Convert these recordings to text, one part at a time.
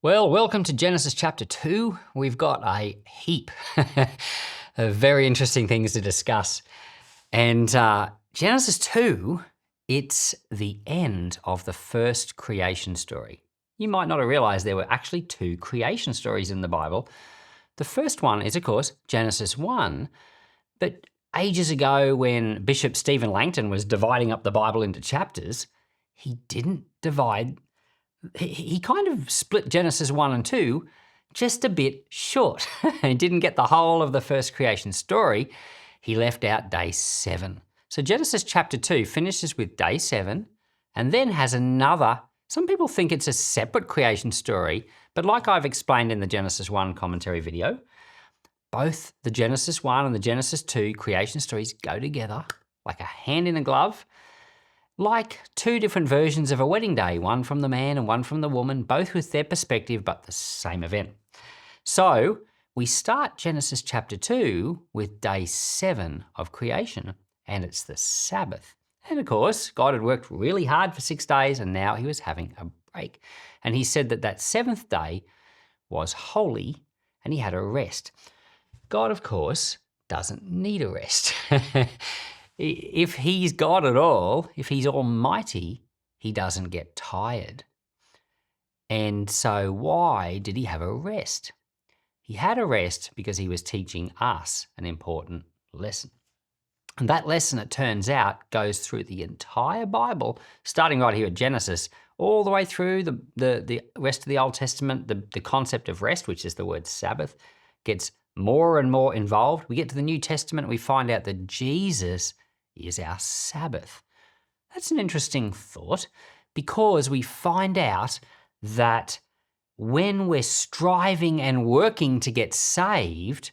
Well, welcome to Genesis chapter 2. We've got a heap of very interesting things to discuss. And Genesis 2, it's the end of the first creation story. You might not have realized there were actually two creation stories in the Bible. The first one is, of course, Genesis 1. But ages ago, when Bishop Stephen Langton was dividing up the Bible into chapters, he didn't divide. He kind of split Genesis 1 and 2 just a bit short. He didn't get the whole of the first creation story. He left out day 7. So Genesis chapter 2 finishes with day 7 and then has another. Some people think it's a separate creation story, but like I've explained in the Genesis 1 commentary video, both the Genesis 1 and the Genesis 2 creation stories go together like a hand in a glove. Like two different versions of a wedding day, one from the man and one from the woman, both with their perspective, but the same event. So we start Genesis chapter 2 with day 7 of creation, and it's the Sabbath. And of course, God had worked really hard for 6 days, and now he was having a break. And he said that that 7th day was holy, and he had a rest. God, of course, doesn't need a rest. If he's God at all, if he's almighty, he doesn't get tired. And so why did he have a rest? He had a rest because he was teaching us an important lesson. And that lesson, it turns out, goes through the entire Bible, starting right here at Genesis, all the way through the rest of the Old Testament. The concept of rest, which is the word Sabbath, gets more and more involved. We get to the New Testament, we find out that Jesus is our Sabbath. That's an interesting thought, because we find out that when we're striving and working to get saved,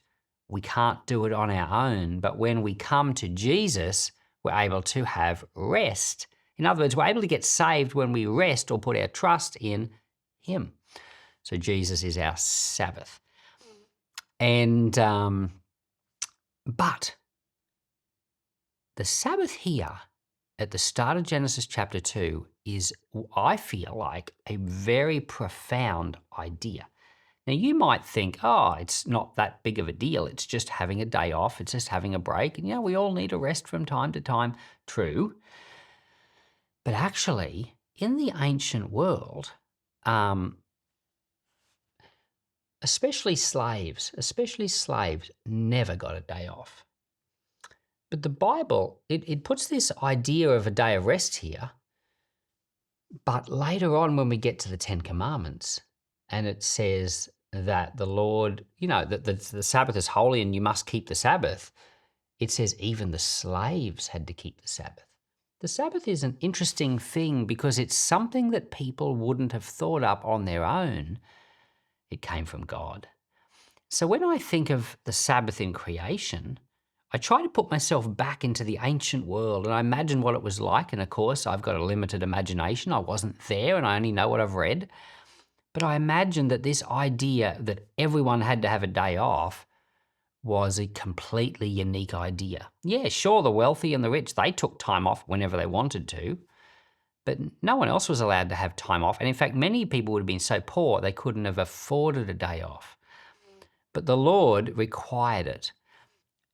we can't do it on our own. But when we come to Jesus, we're able to have rest. In other words, we're able to get saved when we rest or put our trust in him. So Jesus is our Sabbath. And but the Sabbath here at the start of Genesis chapter 2 is, I feel like, a very profound idea. Now, you might think, it's not that big of a deal. It's just having a day off. It's just having a break. And, we all need a rest from time to time. True. But actually, in the ancient world, especially slaves never got a day off. But the Bible, it puts this idea of a day of rest here, but later on when we get to the 10 Commandments, and it says that the Lord, that the Sabbath is holy and you must keep the Sabbath, it says even the slaves had to keep the Sabbath. The Sabbath is an interesting thing because it's something that people wouldn't have thought up on their own. It came from God. So when I think of the Sabbath in creation, I try to put myself back into the ancient world and I imagine what it was like. And of course, I've got a limited imagination. I wasn't there and I only know what I've read. But I imagine that this idea that everyone had to have a day off was a completely unique idea. Yeah, sure, the wealthy and the rich, they took time off whenever they wanted to, but no one else was allowed to have time off. And in fact, many people would have been so poor they couldn't have afforded a day off. But the Lord required it.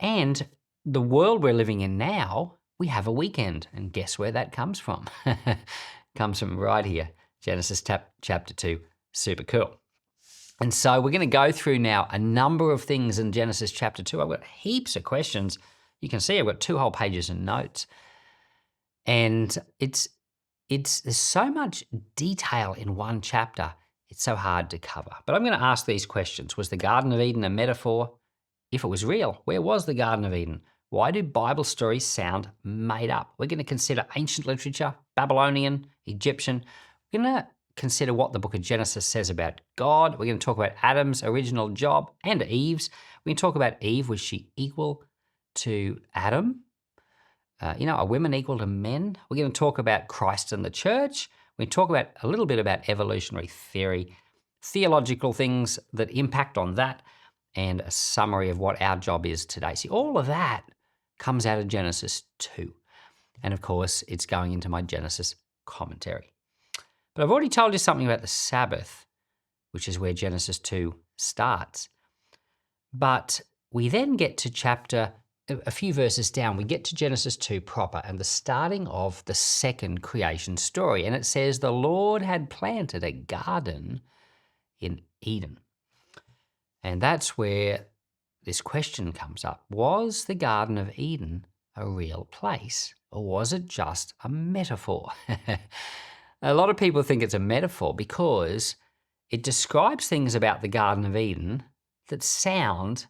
And the world we're living in now, we have a weekend. And guess where that comes from? Comes from right here, Genesis chapter 2. Super cool. And so we're going to go through now a number of things in Genesis chapter 2. I've got heaps of questions. You can see I've got 2 whole pages of notes. And there's so much detail in one chapter, it's so hard to cover. But I'm going to ask these questions. Was the Garden of Eden a metaphor? If it was real, where was the Garden of Eden? Why do Bible stories sound made up? We're going to consider ancient literature, Babylonian, Egyptian. We're going to consider what the book of Genesis says about God. We're going to talk about Adam's original job and Eve's. We're going to talk about Eve. Was she equal to Adam? Are women equal to men? We're going to talk about Christ and the church. We're going to talk about a little bit about evolutionary theory, theological things that impact on that, and a summary of what our job is today. See, all of that comes out of Genesis 2. And of course, it's going into my Genesis commentary. But I've already told you something about the Sabbath. which is where Genesis 2 starts. But we then get to a few verses down, we get to Genesis 2 proper and the starting of the second creation story. And it says, the Lord had planted a garden in Eden. And that's where this question comes up. Was the Garden of Eden a real place, or was it just a metaphor? A lot of people think it's a metaphor because it describes things about the Garden of Eden that sound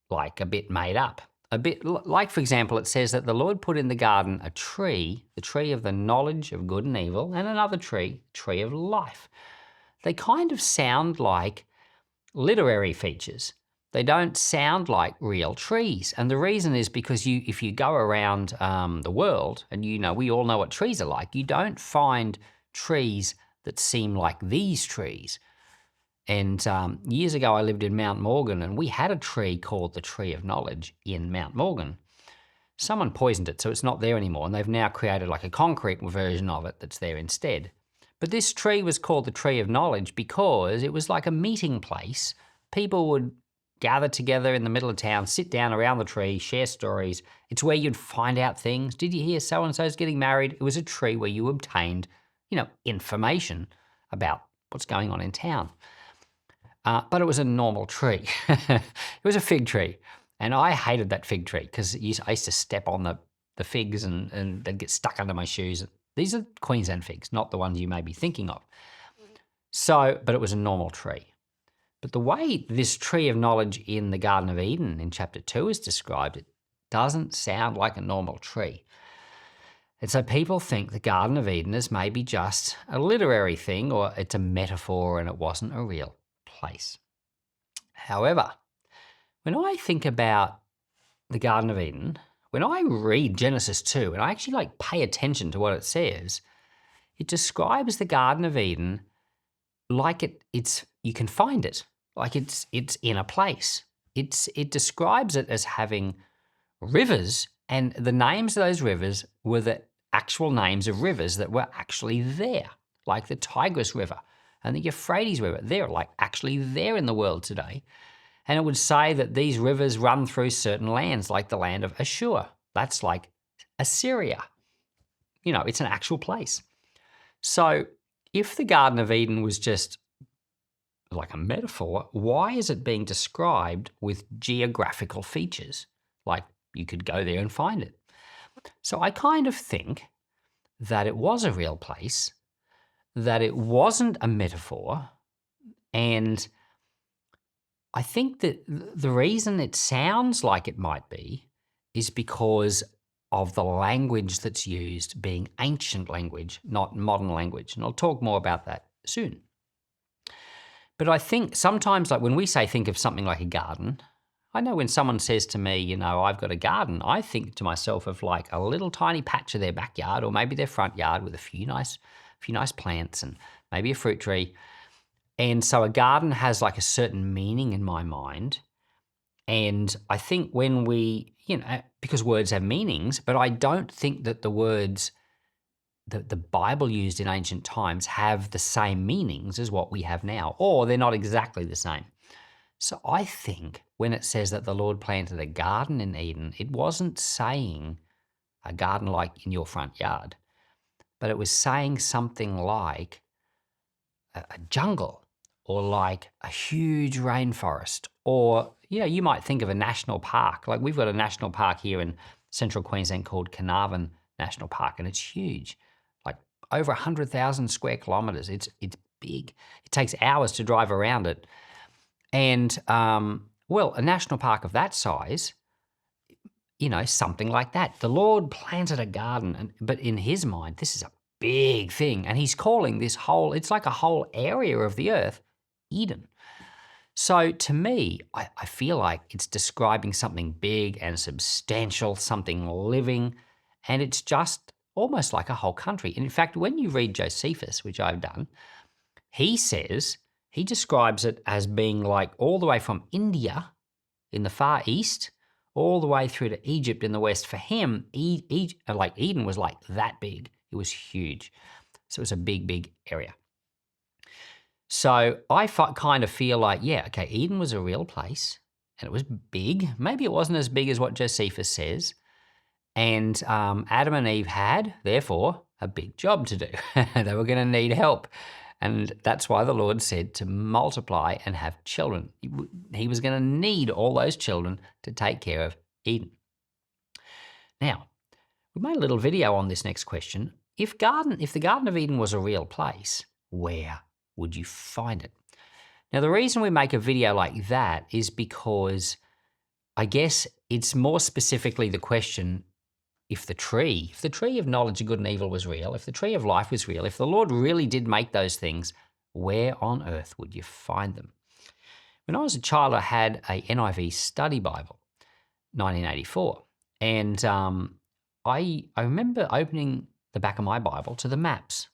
like a bit made up. A bit like, for example, it says that the Lord put in the garden a tree, the tree of the knowledge of good and evil, and another tree, tree of life. They kind of sound like literary features. They don't sound like real trees. And the reason is because if you go around the world, and we all know what trees are like, you don't find trees that seem like these trees. And years ago, I lived in Mount Morgan, and we had a tree called the Tree of Knowledge in Mount Morgan. Someone poisoned it, so it's not there anymore, and they've now created like a concrete version of it that's there instead. But this tree was called the Tree of Knowledge because it was like a meeting place. People would gather together in the middle of town, sit down around the tree, share stories. It's where you'd find out things. Did you hear so-and-so's getting married? It was a tree where you obtained, information about what's going on in town. But it was a normal tree. It was a fig tree. And I hated that fig tree because I used to step on the figs and they'd get stuck under my shoes. These are Queensland figs, not the ones you may be thinking of. But it was a normal tree. But the way this tree of knowledge in the Garden of Eden in chapter 2 is described, it doesn't sound like a normal tree. And so people think the Garden of Eden is maybe just a literary thing, or it's a metaphor and it wasn't a real place. However, when I think about the Garden of Eden, when I read Genesis 2 and I actually pay attention to what it says, it describes the Garden of Eden like it's you can find it, like it's in a place. It describes it as having rivers, and the names of those rivers were the actual names of rivers that were actually there, like the Tigris River and the Euphrates River. They're actually there in the world today. And it would say that these rivers run through certain lands, like the land of Ashur. That's like Assyria. It's an actual place. So if the Garden of Eden was just like a metaphor, why is it being described with geographical features? Like you could go there and find it. So I kind of think that it was a real place, that it wasn't a metaphor, and I think that the reason it sounds like it might be is because of the language that's used being ancient language, not modern language. And I'll talk more about that soon. But I think sometimes, like when we say think of something like a garden, I know when someone says to me, I've got a garden, I think to myself of like a little tiny patch of their backyard or maybe their front yard with a few nice plants and maybe a fruit tree. And so a garden has like a certain meaning in my mind. And I think when we, because words have meanings, but I don't think that the words that the Bible used in ancient times have the same meanings as what we have now, or they're not exactly the same. So I think when it says that the Lord planted a garden in Eden, it wasn't saying a garden like in your front yard, but it was saying something like a jungle, or like a huge rainforest, or, you might think of a national park. Like we've got a national park here in central Queensland called Carnarvon National Park, and it's huge, like over 100,000 square kilometres. It's big. It takes hours to drive around it. And, a national park of that size, something like that. The Lord planted a garden, but in his mind, this is a big thing. And he's calling it's like a whole area of the earth, Eden. So to me, I feel like it's describing something big and substantial, something living, and it's just almost like a whole country. And in fact, when you read Josephus, which I've done, he describes it as being like all the way from India in the far east, all the way through to Egypt in the west. For him, Eden was like that big. It was huge. So it was a big, big area. So I kind of feel like, yeah, okay, Eden was a real place and it was big. Maybe it wasn't as big as what Josephus says. And Adam and Eve had, therefore, a big job to do. They were going to need help. And that's why the Lord said to multiply and have children. He was going to need all those children to take care of Eden. Now, we made a little video on this next question. If the Garden of Eden was a real place, where would you find it? Now, the reason we make a video like that is because I guess it's more specifically the question, if the tree of knowledge of good and evil was real, if the tree of life was real, if the Lord really did make those things, where on earth would you find them? When I was a child, I had a NIV study Bible, 1984. And I remember opening the back of my Bible to the maps.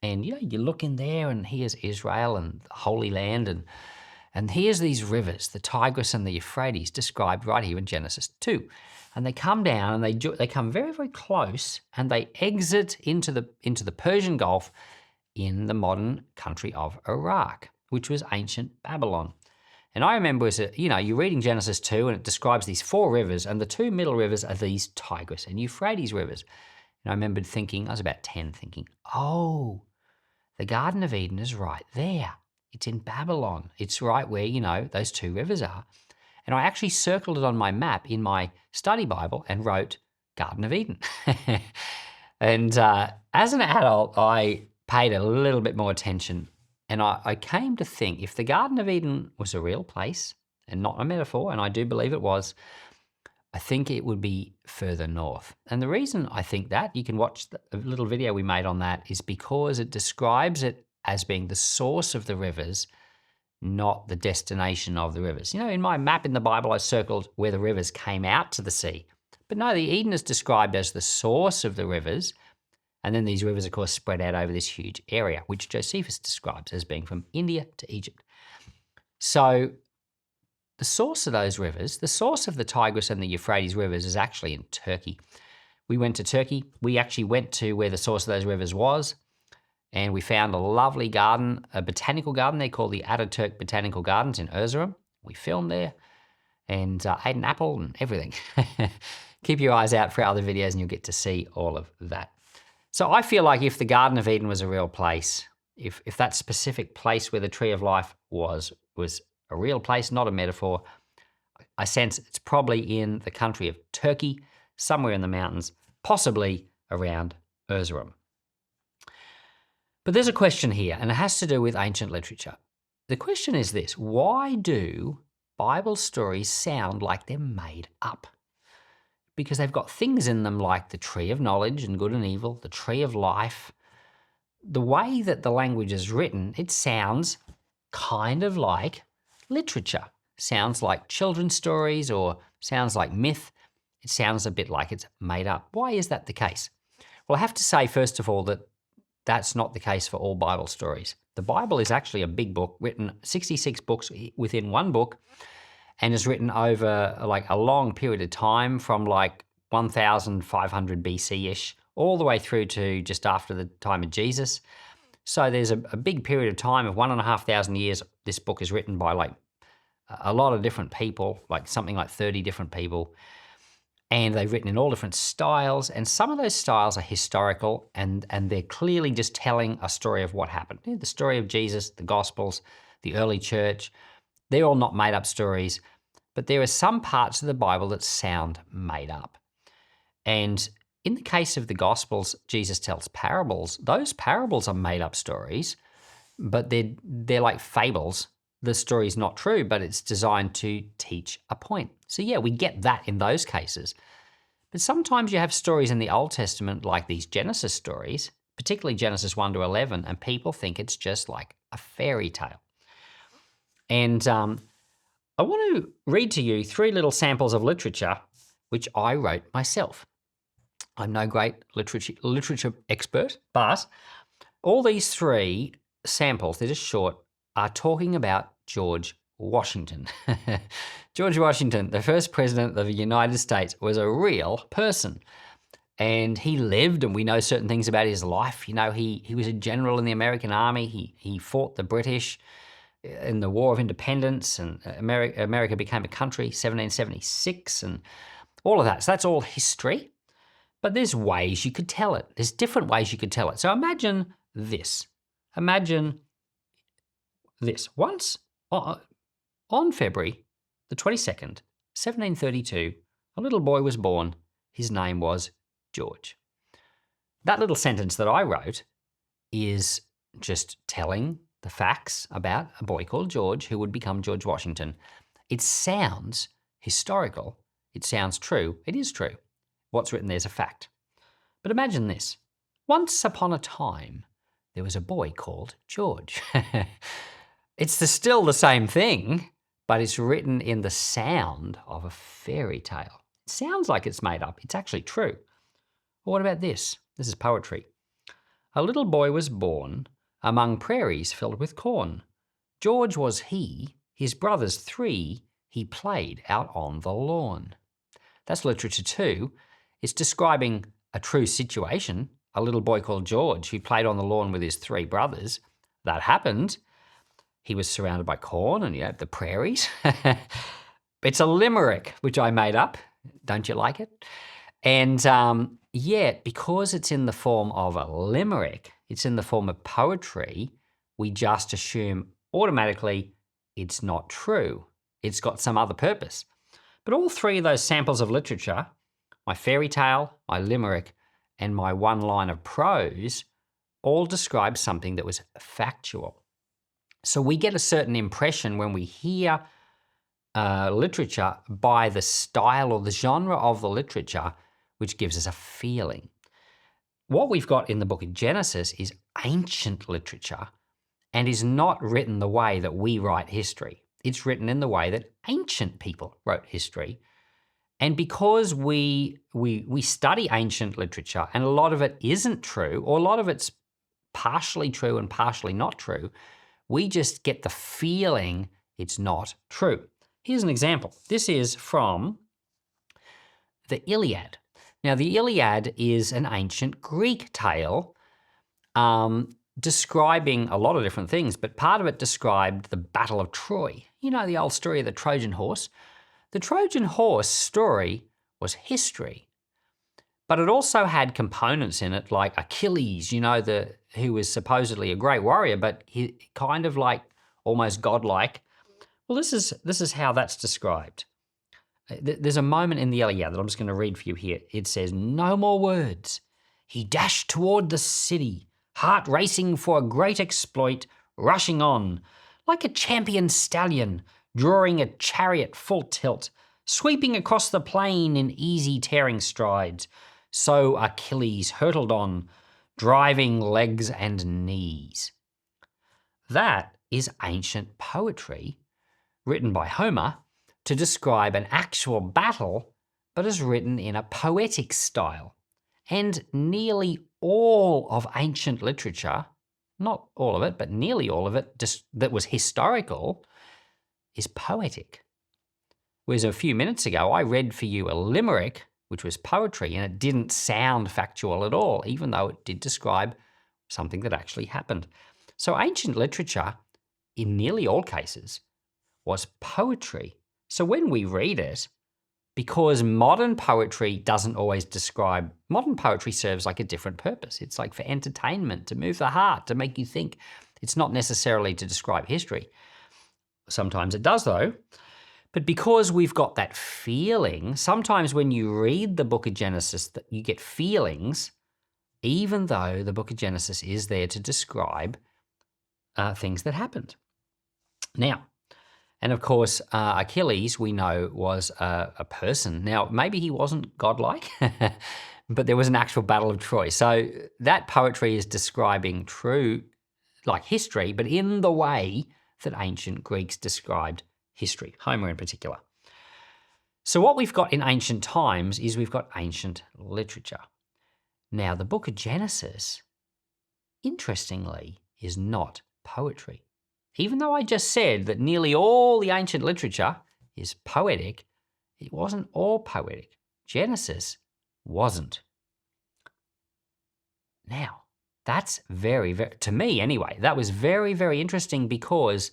And, you look in there and here's Israel and the Holy Land. And here's these rivers, the Tigris and the Euphrates, described right here in Genesis 2. And they come down and they come very, very close and they exit into the Persian Gulf in the modern country of Iraq, which was ancient Babylon. And I remember, you're reading Genesis 2 and it describes these 4 rivers, and the 2 middle rivers are these Tigris and Euphrates rivers. And I remembered thinking, I was about 10, thinking, oh, the Garden of Eden is right there. It's in Babylon. It's right where, those 2 rivers are. And I actually circled it on my map in my study Bible and wrote Garden of Eden. And as an adult, I paid a little bit more attention. And I came to think, if the Garden of Eden was a real place and not a metaphor, and I do believe it was, I think it would be further north. And the reason I think that, you can watch a little video we made on that, is because it describes it as being the source of the rivers, not the destination of the rivers. In my map in the Bible, I circled where the rivers came out to the sea. But no, the Eden is described as the source of the rivers. And then these rivers, of course, spread out over this huge area, which Josephus describes as being from India to Egypt. So the source of those rivers, the source of the Tigris and the Euphrates rivers, is actually in Turkey. We went to Turkey. We actually went to where the source of those rivers was. And we found a lovely garden, a botanical garden there called the Ataturk Botanical Gardens in Erzurum. We filmed there and ate an apple and everything. Keep your eyes out for other videos and you'll get to see all of that. So I feel like if the Garden of Eden was a real place, if that specific place where the tree of life was a real place, not a metaphor, I sense it's probably in the country of Turkey, somewhere in the mountains, possibly around Erzurum. But there's a question here, and it has to do with ancient literature. The question is this: why do Bible stories sound like they're made up? Because they've got things in them like the tree of knowledge and good and evil, the tree of life. The way that the language is written, it sounds kind of like literature. Sounds like children's stories or sounds like myth. It sounds a bit like it's made up. Why is that the case? Well, I have to say, first of all, that that's not the case for all Bible stories. The Bible is actually a big book, written 66 books within one book, and is written over like a long period of time from like 1500 BC-ish all the way through to just after the time of Jesus. So there's a big period of time of 1,500 years. This book is written by like a lot of different people, like something like 30 different people. And they've written in all different styles. And some of those styles are historical and they're clearly just telling a story of what happened. The story of Jesus, the Gospels, the early church, they're all not made up stories. But there are some parts of the Bible that sound made up. And in the case of the Gospels, Jesus tells parables. Those parables are made up stories, but they're like fables. The story's not true, but it's designed to teach a point. So yeah, we get that in those cases. But sometimes you have stories in the Old Testament like these Genesis stories, particularly Genesis 1 to 11, and people think it's just like a fairy tale. And I want to read to you 3 little samples of literature which I wrote myself. I'm no great literature expert, but all these 3 samples, they're just short, are talking about George Washington. George Washington, the first president of the United States, was a real person. And he lived, and we know certain things about his life. You know, he was a general in the American army. He fought the British in the War of Independence, and America became a country, 1776, and all of that. So that's all history. But there's ways you could tell it. There's different ways you could tell it. So imagine this. Imagine this. Once on February the 22nd, 1732, a little boy was born. His name was George. That little sentence that I wrote is just telling the facts about a boy called George who would become George Washington. It sounds historical. It sounds true. It is true. What's written there is a fact. But imagine this. Once upon a time, there was a boy called George. It's still the same thing, but it's written in the sound of a fairy tale. It sounds like it's made up. It's actually true. Well, what about this? This is poetry. A little boy was born among prairies filled with corn. George was he, his brothers 3, he played out on the lawn. That's literature too. It's describing a true situation. A little boy called George who played on the lawn with his 3 brothers. That happened. He was surrounded by corn and the prairies. It's a limerick, which I made up. Don't you like it? And yet, because it's in the form of a limerick, it's in the form of poetry, we just assume automatically it's not true. It's got some other purpose. But all 3 of those samples of literature, my fairy tale, my limerick, and my one line of prose, all describe something that was factual. So we get a certain impression when we hear literature by the style or the genre of the literature, which gives us a feeling. What we've got in the book of Genesis is ancient literature and is not written the way that we write history. It's written in the way that ancient people wrote history. And because we study ancient literature and a lot of it isn't true, or a lot of it's partially true and partially not true, we just get the feeling it's not true. Here's an example. This is from the Iliad. Now, the Iliad is an ancient Greek tale describing a lot of different things, but part of it described the Battle of Troy. You know the old story of the Trojan horse? The Trojan horse story was history, but it also had components in it like Achilles, who was supposedly a great warrior, but he kind of like almost godlike. Well, this is how that's described. There's a moment in the Iliad that I'm just going to read for you here. It says, "No more words. He dashed toward the city, heart racing for a great exploit, rushing on, like a champion stallion, drawing a chariot full tilt, sweeping across the plain in easy tearing strides. So Achilles hurtled on, driving legs and knees." That is ancient poetry written by Homer to describe an actual battle, but is written in a poetic style. And nearly all of ancient literature, not all of it, but nearly all of it that was historical, is poetic. Whereas a few minutes ago, I read for you a limerick, which was poetry, and it didn't sound factual at all, even though it did describe something that actually happened. So ancient literature, in nearly all cases, was poetry. So when we read it, because modern poetry doesn't always describe, modern poetry serves like a different purpose. It's like for entertainment, to move the heart, to make you think. It's not necessarily to describe history. Sometimes it does though. But because we've got that feeling, sometimes when you read the book of Genesis, that you get feelings, even though the book of Genesis is there to describe things that happened. Now, and of course, Achilles, we know, was a person. Now, maybe he wasn't godlike, but there was an actual Battle of Troy. So that poetry is describing true, like history, but in the way that ancient Greeks described history, Homer in particular. So what we've got in ancient times is we've got ancient literature. Now, the book of Genesis, interestingly, is not poetry. Even though I just said that nearly all the ancient literature is poetic, it wasn't all poetic. Genesis wasn't. Now, that's very, to me anyway, that was very, very interesting because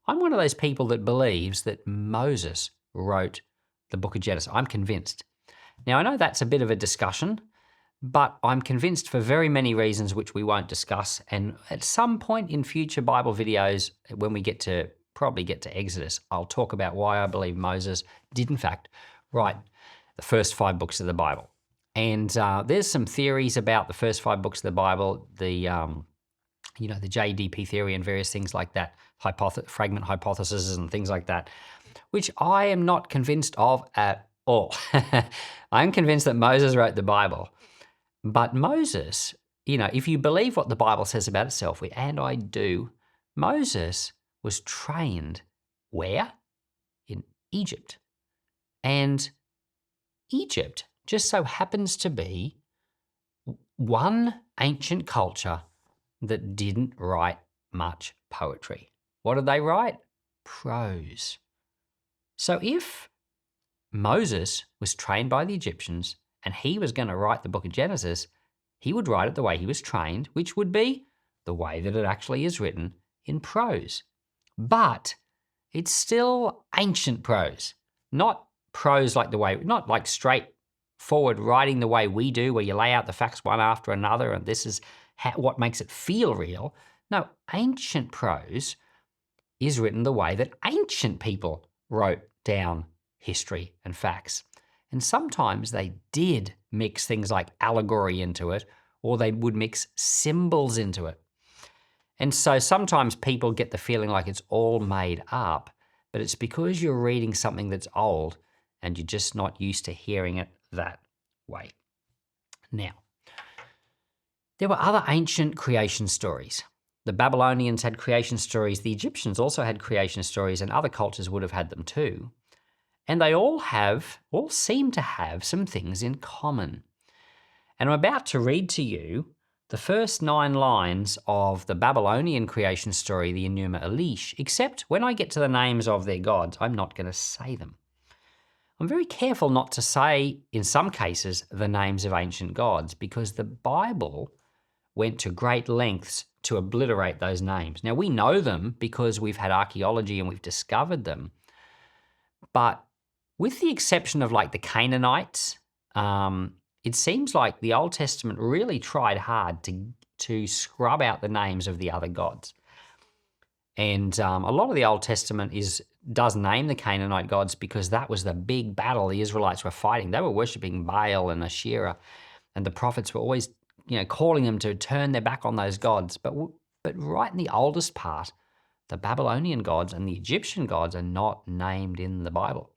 I'm one of those people that believes that Moses wrote the book of Genesis. I'm convinced. Now, I know that's a bit of a discussion, but I'm convinced for very many reasons which we won't discuss. And at some point in future Bible videos, when we probably get to Exodus, I'll talk about why I believe Moses did in fact write the first 5 books of the Bible. And there's some theories about the first 5 books of the Bible, the JDP theory and various things like that, fragment hypotheses and things like that, which I am not convinced of at all. I'm convinced that Moses wrote the Bible. But Moses, if you believe what the Bible says about itself, and I do, Moses was trained where? In Egypt. And Egypt just so happens to be one ancient culture that didn't write much poetry. What did they write? Prose. So if Moses was trained by the Egyptians and he was going to write the book of Genesis, he would write it the way he was trained, which would be the way that it actually is written in prose. But it's still ancient prose, not prose not like straightforward writing the way we do, where you lay out the facts one after another and this is what makes it feel real. No, ancient prose is written the way that ancient people wrote down history and facts. And sometimes they did mix things like allegory into it, or they would mix symbols into it. And so sometimes people get the feeling like it's all made up, but it's because you're reading something that's old and you're just not used to hearing it that way. Now, there were other ancient creation stories. The Babylonians had creation stories. The Egyptians also had creation stories, and other cultures would have had them too. And they all seem to have some things in common. And I'm about to read to you the first 9 lines of the Babylonian creation story, the Enuma Elish, except when I get to the names of their gods, I'm not going to say them. I'm very careful not to say, in some cases, the names of ancient gods, because the Bible went to great lengths to obliterate those names. Now, we know them because we've had archaeology and we've discovered them. But with the exception of like the Canaanites, it seems like the Old Testament really tried hard to scrub out the names of the other gods. And a lot of the Old Testament does name the Canaanite gods because that was the big battle the Israelites were fighting. They were worshiping Baal and Asherah, and the prophets were always calling them to turn their back on those gods. But right in the oldest part, the Babylonian gods and the Egyptian gods are not named in the Bible.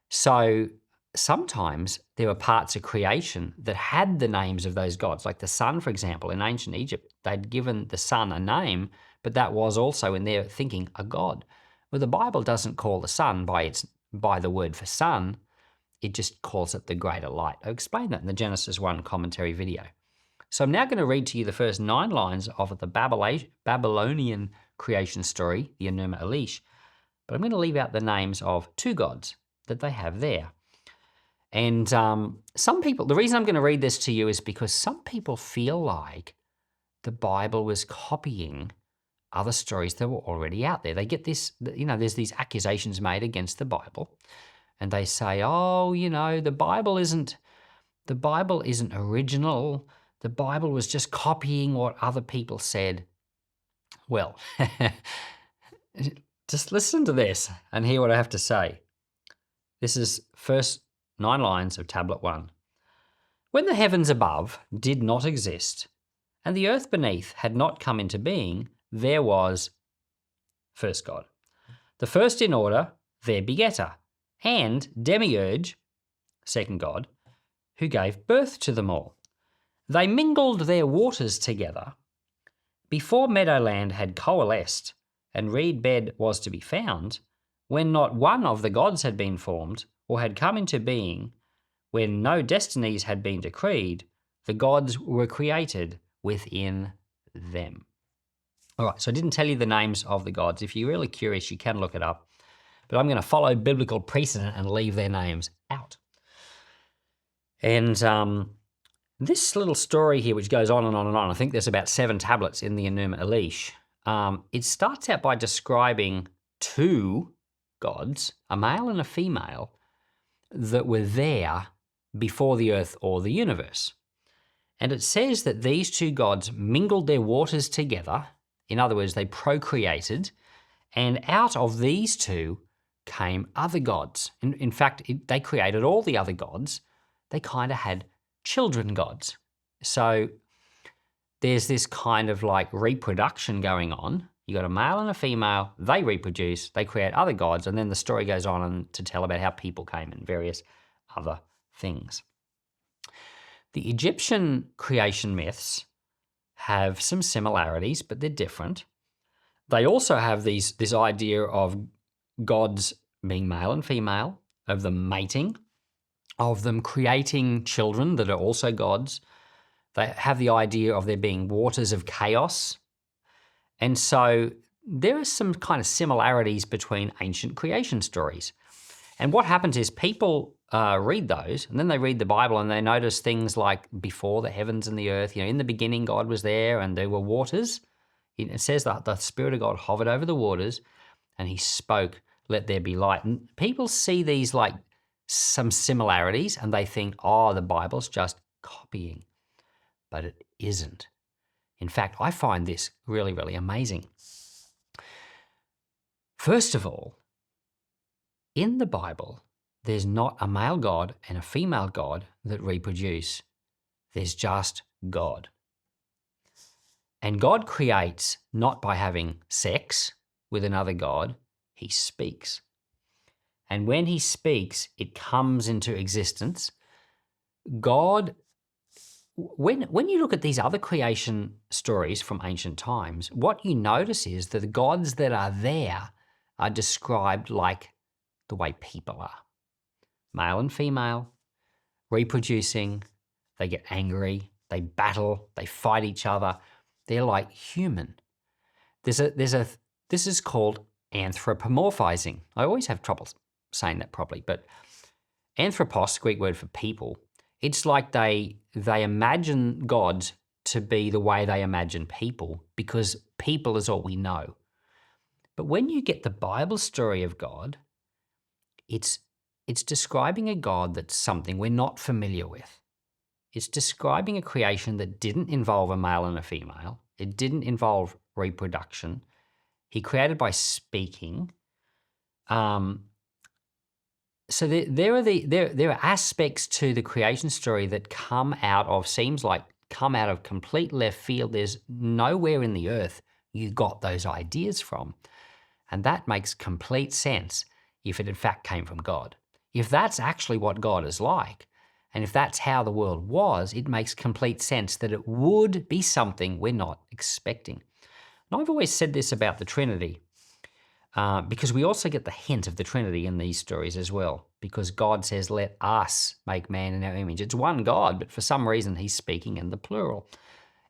So sometimes there were parts of creation that had the names of those gods, like the sun, for example. In ancient Egypt, they'd given the sun a name, but that was also, in their thinking, a god. Well, the Bible doesn't call the sun by the word for sun. It just calls it the greater light. I explained that in the Genesis 1 commentary video. So I'm now going to read to you the first 9 lines of the Babylonian creation story, the Enuma Elish, but I'm going to leave out the names of 2 gods that they have there. And some people, the reason I'm going to read this to you is because some people feel like the Bible was copying other stories that were already out there. They get this, there's these accusations made against the Bible, and they say, the Bible isn't original. The Bible was just copying what other people said. Well, just listen to this and hear what I have to say. This is first 9 lines of Tablet 1. When the heavens above did not exist, and the earth beneath had not come into being, there was first God. The first in order, their begetter, and demiurge, second God, who gave birth to them all. They mingled their waters together. Before meadowland had coalesced, and reed bed was to be found, when not one of the gods had been formed, or had come into being, when no destinies had been decreed, the gods were created within them. All right, so I didn't tell you the names of the gods. If you're really curious, you can look it up. But I'm going to follow biblical precedent and leave their names out. And This little story here, which goes on and on and on, I think there's about 7 tablets in the Enuma Elish. It starts out by describing 2 gods, a male and a female, that were there before the earth or the universe. And it says that these 2 gods mingled their waters together. In other words, they procreated. And out of these 2 came other gods. In fact, they created all the other gods. They kind of had children gods. So there's this kind of like reproduction going on. You got a male and a female, they reproduce, they create other gods, and then the story goes on to tell about how people came and various other things. The Egyptian creation myths have some similarities, but they're different. They also have this idea of gods being male and female, of them mating, of them creating children that are also gods. They have the idea of there being waters of chaos. And so there are some kind of similarities between ancient creation stories. And what happens is people read those, and then they read the Bible and they notice things like before the heavens and the earth, in the beginning God was there and there were waters. It says that the Spirit of God hovered over the waters and he spoke, let there be light. And people see these like some similarities and they think, oh, the Bible's just copying. But it isn't. In fact, I find this really, really amazing. First of all, in the Bible, there's not a male God and a female God that reproduce. There's just God. And God creates not by having sex with another God, he speaks. And when he speaks, it comes into existence. God, when you look at these other creation stories from ancient times, what you notice is that the gods that are there are described like the way people are. Male and female, reproducing, they get angry, they battle, they fight each other. They're like human. This is called anthropomorphizing. I always have trouble saying that properly, but anthropos, Greek word for people, it's like they imagine gods to be the way they imagine people because people is all we know. But when you get the Bible story of God, it's describing a God that's something we're not familiar with. It's describing a creation that didn't involve a male and a female. It didn't involve reproduction. He created by speaking. So there are aspects to the creation story that come out of complete left field. There's nowhere in the earth you got those ideas from. And that makes complete sense if it in fact came from God. If that's actually what God is like, and if that's how the world was, it makes complete sense that it would be something we're not expecting. And I've always said this about the Trinity, because we also get the hint of the Trinity in these stories as well, because God says, let us make man in our image. It's one God, but for some reason he's speaking in the plural.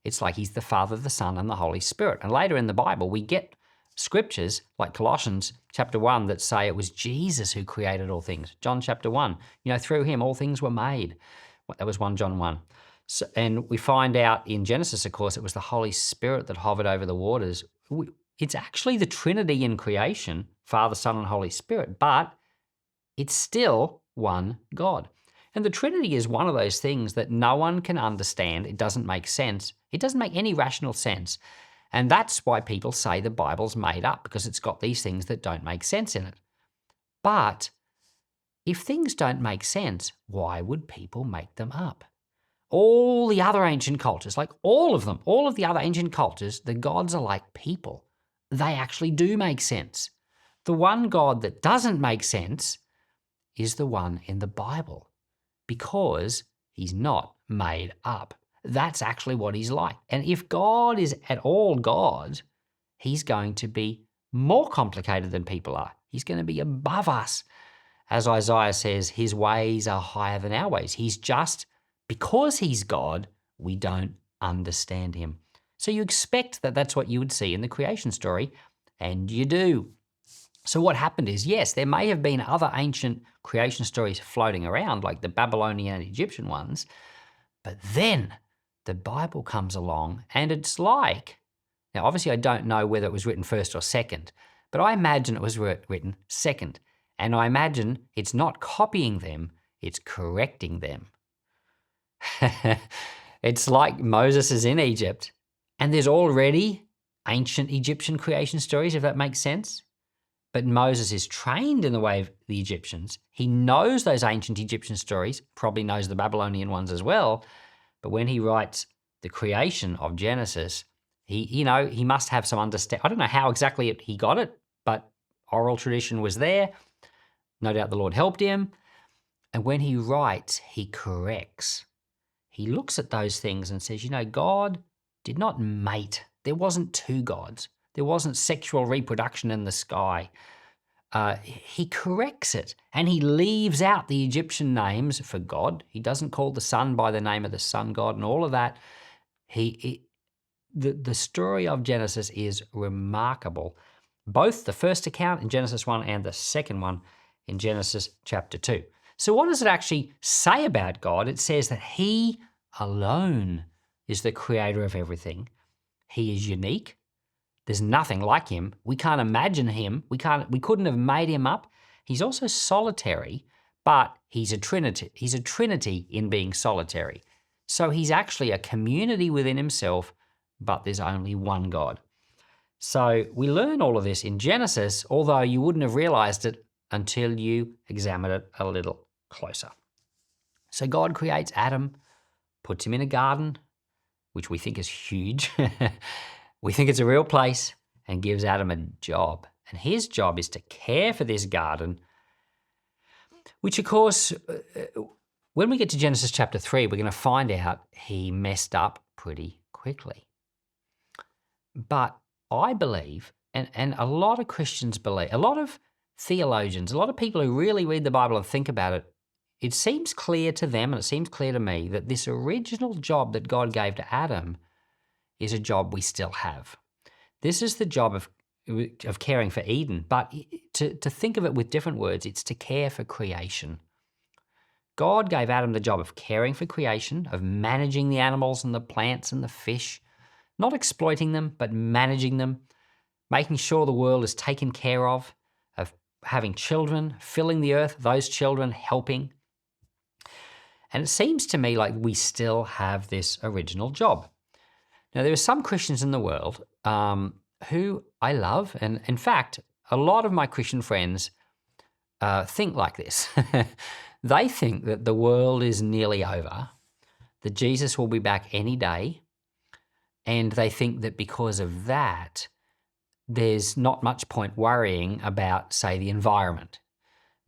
It's like he's the Father, the Son, and the Holy Spirit. And later in the Bible, we get scriptures like Colossians chapter 1 that say it was Jesus who created all things. John chapter 1, through him all things were made. That was 1 John 1. So, and we find out in Genesis, of course, it was the Holy Spirit that hovered over the waters. It's actually the Trinity in creation, Father, Son, and Holy Spirit, but it's still one God. And the Trinity is one of those things that no one can understand. It doesn't make sense. It doesn't make any rational sense. And that's why people say the Bible's made up, because it's got these things that don't make sense in it. But if things don't make sense, why would people make them up? All the other ancient cultures, like all of them, all of the other ancient cultures, the gods are like people. They actually do make sense. The one God that doesn't make sense is the one in the Bible, because he's not made up. That's actually what he's like. And if God is at all God, he's going to be more complicated than people are. He's going to be above us. As Isaiah says, his ways are higher than our ways. He's just, because he's God, we don't understand him. So you expect that that's what you would see in the creation story, and you do. So what happened is, yes, there may have been other ancient creation stories floating around, like the Babylonian and Egyptian ones, But then the Bible comes along and it's like, now obviously I don't know whether it was written first or second, but I imagine it was written second. And I imagine it's not copying them, it's correcting them. It's like Moses is in Egypt and there's already ancient Egyptian creation stories, if that makes sense. But Moses is trained in the way of the Egyptians. He knows those ancient Egyptian stories, probably knows the Babylonian ones as well. But when he writes the creation of Genesis, he must have some understanding. I don't know how exactly he got it, but oral tradition was there. No doubt the Lord helped him. And when he writes, he corrects. He looks at those things and says, God did not mate. There wasn't two gods. There wasn't sexual reproduction in the sky. He corrects it, and he leaves out the Egyptian names for God. He doesn't call the sun by the name of the sun god and all of that. The story of Genesis is remarkable. Both the first account in Genesis 1 and the second one in Genesis chapter 2. So what does it actually say about God? It says that he alone is the creator of everything. He is unique. There's nothing like him. We can't imagine him. We couldn't have made him up. He's also solitary, but he's a trinity. He's a trinity in being solitary. So he's actually a community within himself, but there's only one God. So we learn all of this in Genesis, although you wouldn't have realized it until you examine it a little closer. So God creates Adam, puts him in a garden, which we think is huge. We think it's a real place, and gives Adam a job. And his job is to care for this garden, which, of course, when we get to Genesis chapter 3, we're going to find out he messed up pretty quickly. But I believe, and a lot of Christians believe, a lot of theologians, a lot of people who really read the Bible and think about it, it seems clear to them, and it seems clear to me, that this original job that God gave to Adam is a job we still have. This is the job of caring for Eden, but to think of it with different words, it's to care for creation. God gave Adam the job of caring for creation, of managing the animals and the plants and the fish, not exploiting them, but managing them, making sure the world is taken care of having children, filling the earth, those children helping. And it seems to me like we still have this original job. Now, there are some Christians in the world who I love, and in fact, a lot of my Christian friends think like this. They think that the world is nearly over, that Jesus will be back any day, and they think that because of that, there's not much point worrying about, say, the environment,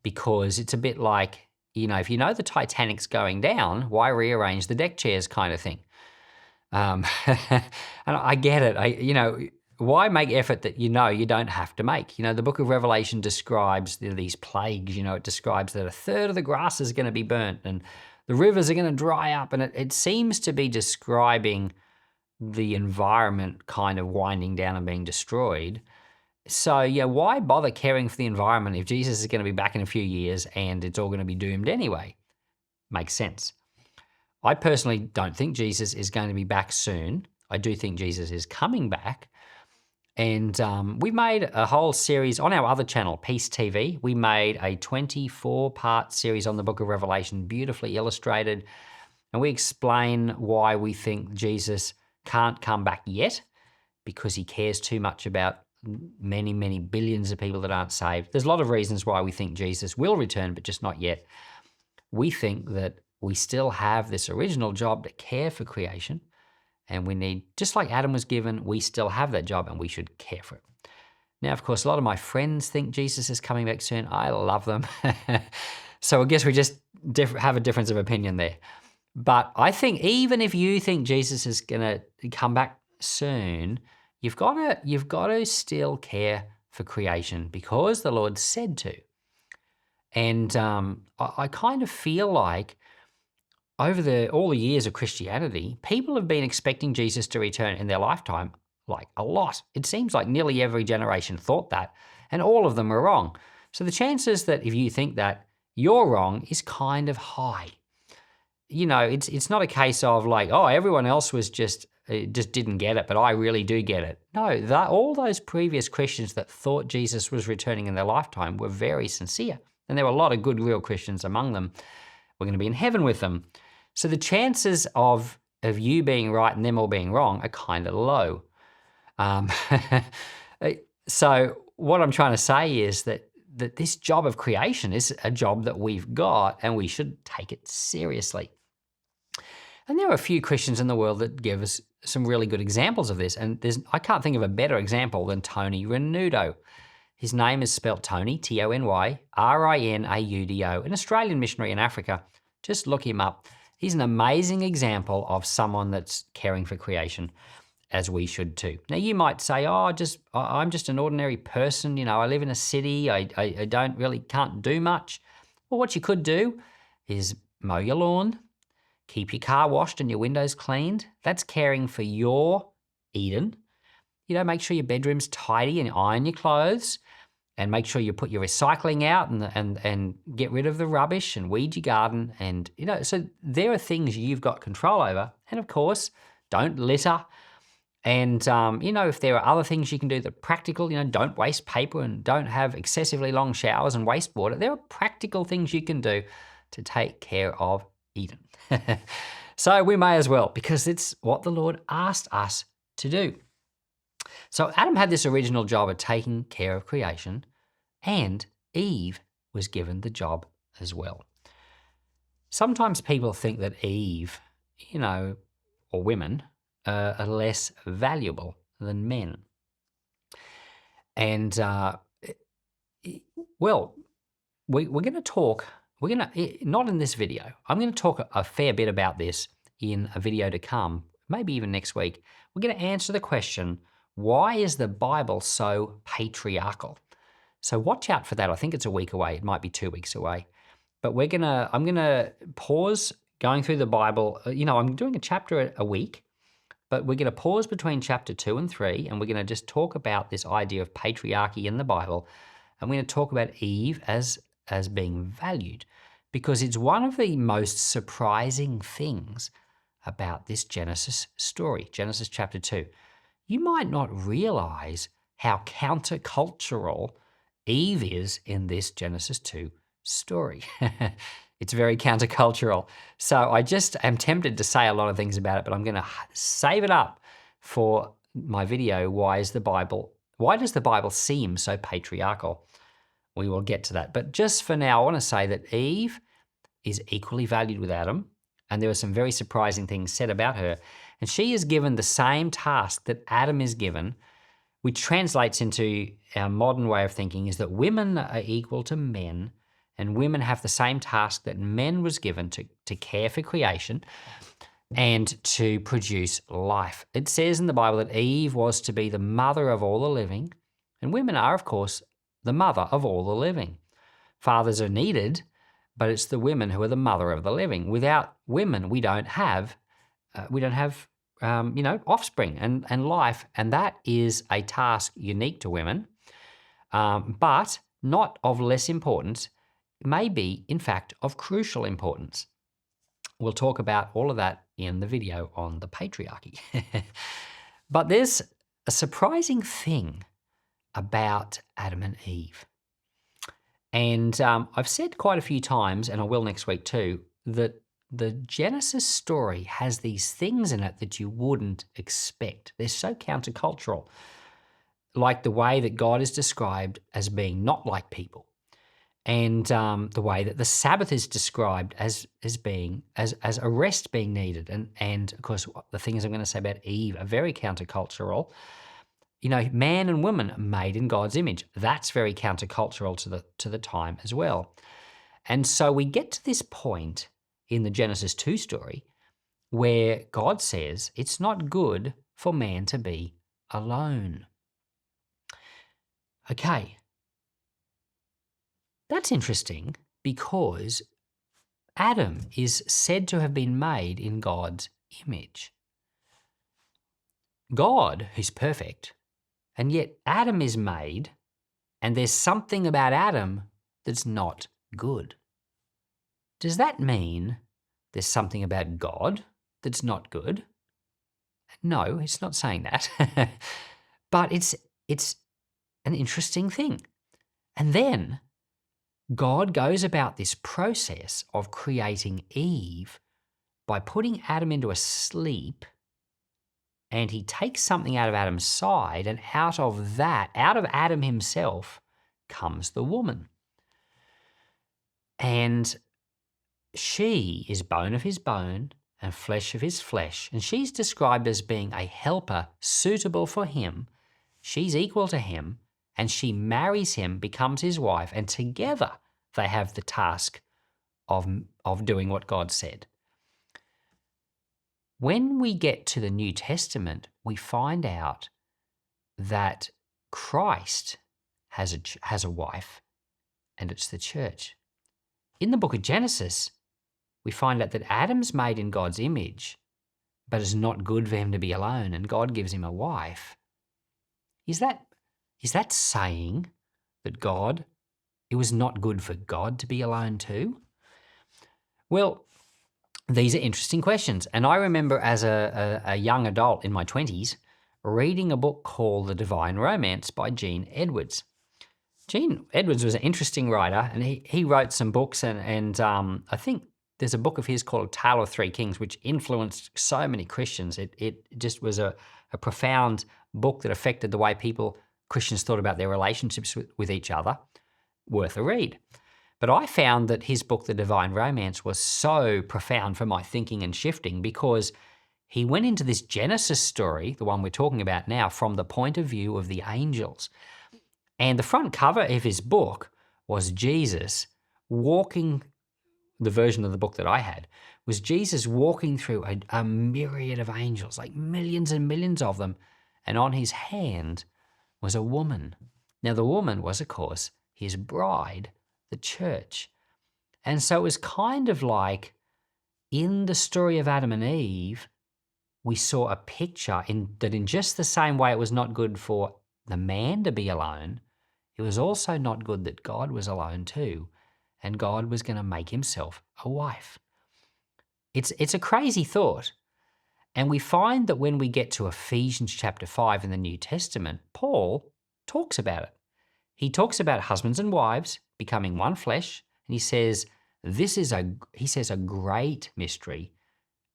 because it's a bit like, if you know the Titanic's going down, why rearrange the deck chairs kind of thing? And I get it. Why make effort that you don't have to make? The book of Revelation describes these plagues. It describes that a third of the grass is going to be burnt and the rivers are going to dry up. And it seems to be describing the environment kind of winding down and being destroyed. So, why bother caring for the environment if Jesus is going to be back in a few years and it's all going to be doomed anyway? Makes sense. I personally don't think Jesus is going to be back soon. I do think Jesus is coming back. And we made a whole series on our other channel, Peace TV. We made a 24-part series on the book of Revelation, beautifully illustrated. And we explain why we think Jesus can't come back yet, because he cares too much about many, many billions of people that aren't saved. There's a lot of reasons why we think Jesus will return, but just not yet. We think that we still have this original job to care for creation, and we need, just like Adam was given, we still have that job and we should care for it. Now, of course, a lot of my friends think Jesus is coming back soon. I love them. So I guess we just have a difference of opinion there. But I think even if you think Jesus is going to come back soon, you've got to still care for creation because the Lord said to. And I kind of feel like over all the years of Christianity, people have been expecting Jesus to return in their lifetime, like a lot. It seems like nearly every generation thought that, and all of them were wrong. So the chances that if you think that you're wrong is kind of high. it's not a case of like, oh, everyone else was just didn't get it, but I really do get it. No, all those previous Christians that thought Jesus was returning in their lifetime were very sincere. And there were a lot of good, real Christians among them. We're going to be in heaven with them. So the chances of you being right and them all being wrong are kind of low. So what I'm trying to say is that this job of creation is a job that we've got, and we should take it seriously. And there are a few Christians in the world that give us some really good examples of this. And I can't think of a better example than Tony Renudo. His name is spelt Tony, Tony, Rinaudo, an Australian missionary in Africa. Just look him up. He's an amazing example of someone that's caring for creation, as we should too. Now, you might say, oh, I'm just an ordinary person. I live in a city. I can't do much. Well, what you could do is mow your lawn, keep your car washed and your windows cleaned. That's caring for your Eden. Make sure your bedroom's tidy and iron your clothes, and make sure you put your recycling out and get rid of the rubbish and weed your garden. And, so there are things you've got control over. And of course, don't litter. And, if there are other things you can do that are practical, don't waste paper and don't have excessively long showers and waste water. There are practical things you can do to take care of Eden. So we may as well, because it's what the Lord asked us to do. So Adam had this original job of taking care of creation, and Eve was given the job as well. Sometimes people think that Eve, or women, are less valuable than men. And, we're going to talk, not in this video, I'm going to talk a fair bit about this in a video to come, maybe even next week. We're going to answer the question, why is the Bible so patriarchal? So watch out for that. I think it's a week away. It might be 2 weeks away. But I'm going to pause going through the Bible. I'm doing a chapter a week, but we're going to pause between chapter 2 and 3, and we're going to just talk about this idea of patriarchy in the Bible. And we're going to talk about Eve as being valued, because it's one of the most surprising things about this Genesis story, Genesis chapter 2. You might not realize how countercultural Eve is in this Genesis 2 story. It's very countercultural. So I just am tempted to say a lot of things about it, but I'm going to save it up for my video, why does the Bible seem so patriarchal? We will get to that. But just for now, I want to say that Eve is equally valued with Adam, and there were some very surprising things said about her. And she is given the same task that Adam is given, which translates into our modern way of thinking, is that women are equal to men, and women have the same task that men was given to care for creation and to produce life. It says in the Bible that Eve was to be the mother of all the living, and women are, of course, the mother of all the living. Fathers are needed, but it's the women who are the mother of the living. Without women, we don't have offspring and life, and that is a task unique to women, but not of less importance. May be, in fact, of crucial importance. We'll talk about all of that in the video on the patriarchy. But there's a surprising thing about Adam and Eve. And I've said quite a few times, and I will next week too, that the Genesis story has these things in it that you wouldn't expect. They're so countercultural, like the way that God is described as being not like people, and the way that the Sabbath is described as a rest being needed. And of course, the things I'm going to say about Eve are very countercultural. Man and woman made in God's image. That's very countercultural to the time as well. And so we get to this point in the Genesis 2 story where God says it's not good for man to be alone. Okay. That's interesting because Adam is said to have been made in God's image. God, who's perfect, and yet Adam is made, and there's something about Adam that's not good. Does that mean there's something about God that's not good. No, it's not saying that. But it's an interesting thing. And then God goes about this process of creating Eve by putting Adam into a sleep, and he takes something out of Adam's side, and out of that, out of Adam himself, comes the woman. And she is bone of his bone and flesh of his flesh, and she's described as being a helper suitable for him. She's equal to him, and she marries him, becomes his wife, and together they have the task of doing what God said. When we get to the New Testament, we find out that Christ has a wife, and it's the church. In the book of Genesis, we find out that Adam's made in God's image, but it's not good for him to be alone, and God gives him a wife. Is that saying that it was not good for God to be alone too? Well, these are interesting questions. And I remember as a young adult in my 20s reading a book called The Divine Romance by Gene Edwards. Gene Edwards was an interesting writer, and he wrote some books, and I think there's a book of his called Tale of Three Kings, which influenced so many Christians. It just was a profound book that affected the way Christians thought about their relationships with each other. Worth a read. But I found that his book, The Divine Romance, was so profound for my thinking and shifting, because he went into this Genesis story, the one we're talking about now, from the point of view of the angels. And the front cover of his book was Jesus walking, the version of the book that I had, was Jesus walking through a myriad of angels, like millions and millions of them, and on his hand was a woman. Now, the woman was, of course, his bride, the church. And so it was kind of like, in the story of Adam and Eve, we saw a picture that in just the same way it was not good for the man to be alone, it was also not good that God was alone too, and God was going to make himself a wife. It's a crazy thought. And we find that when we get to Ephesians chapter 5 in the New Testament, Paul talks about it. He talks about husbands and wives becoming one flesh, and he says a great mystery.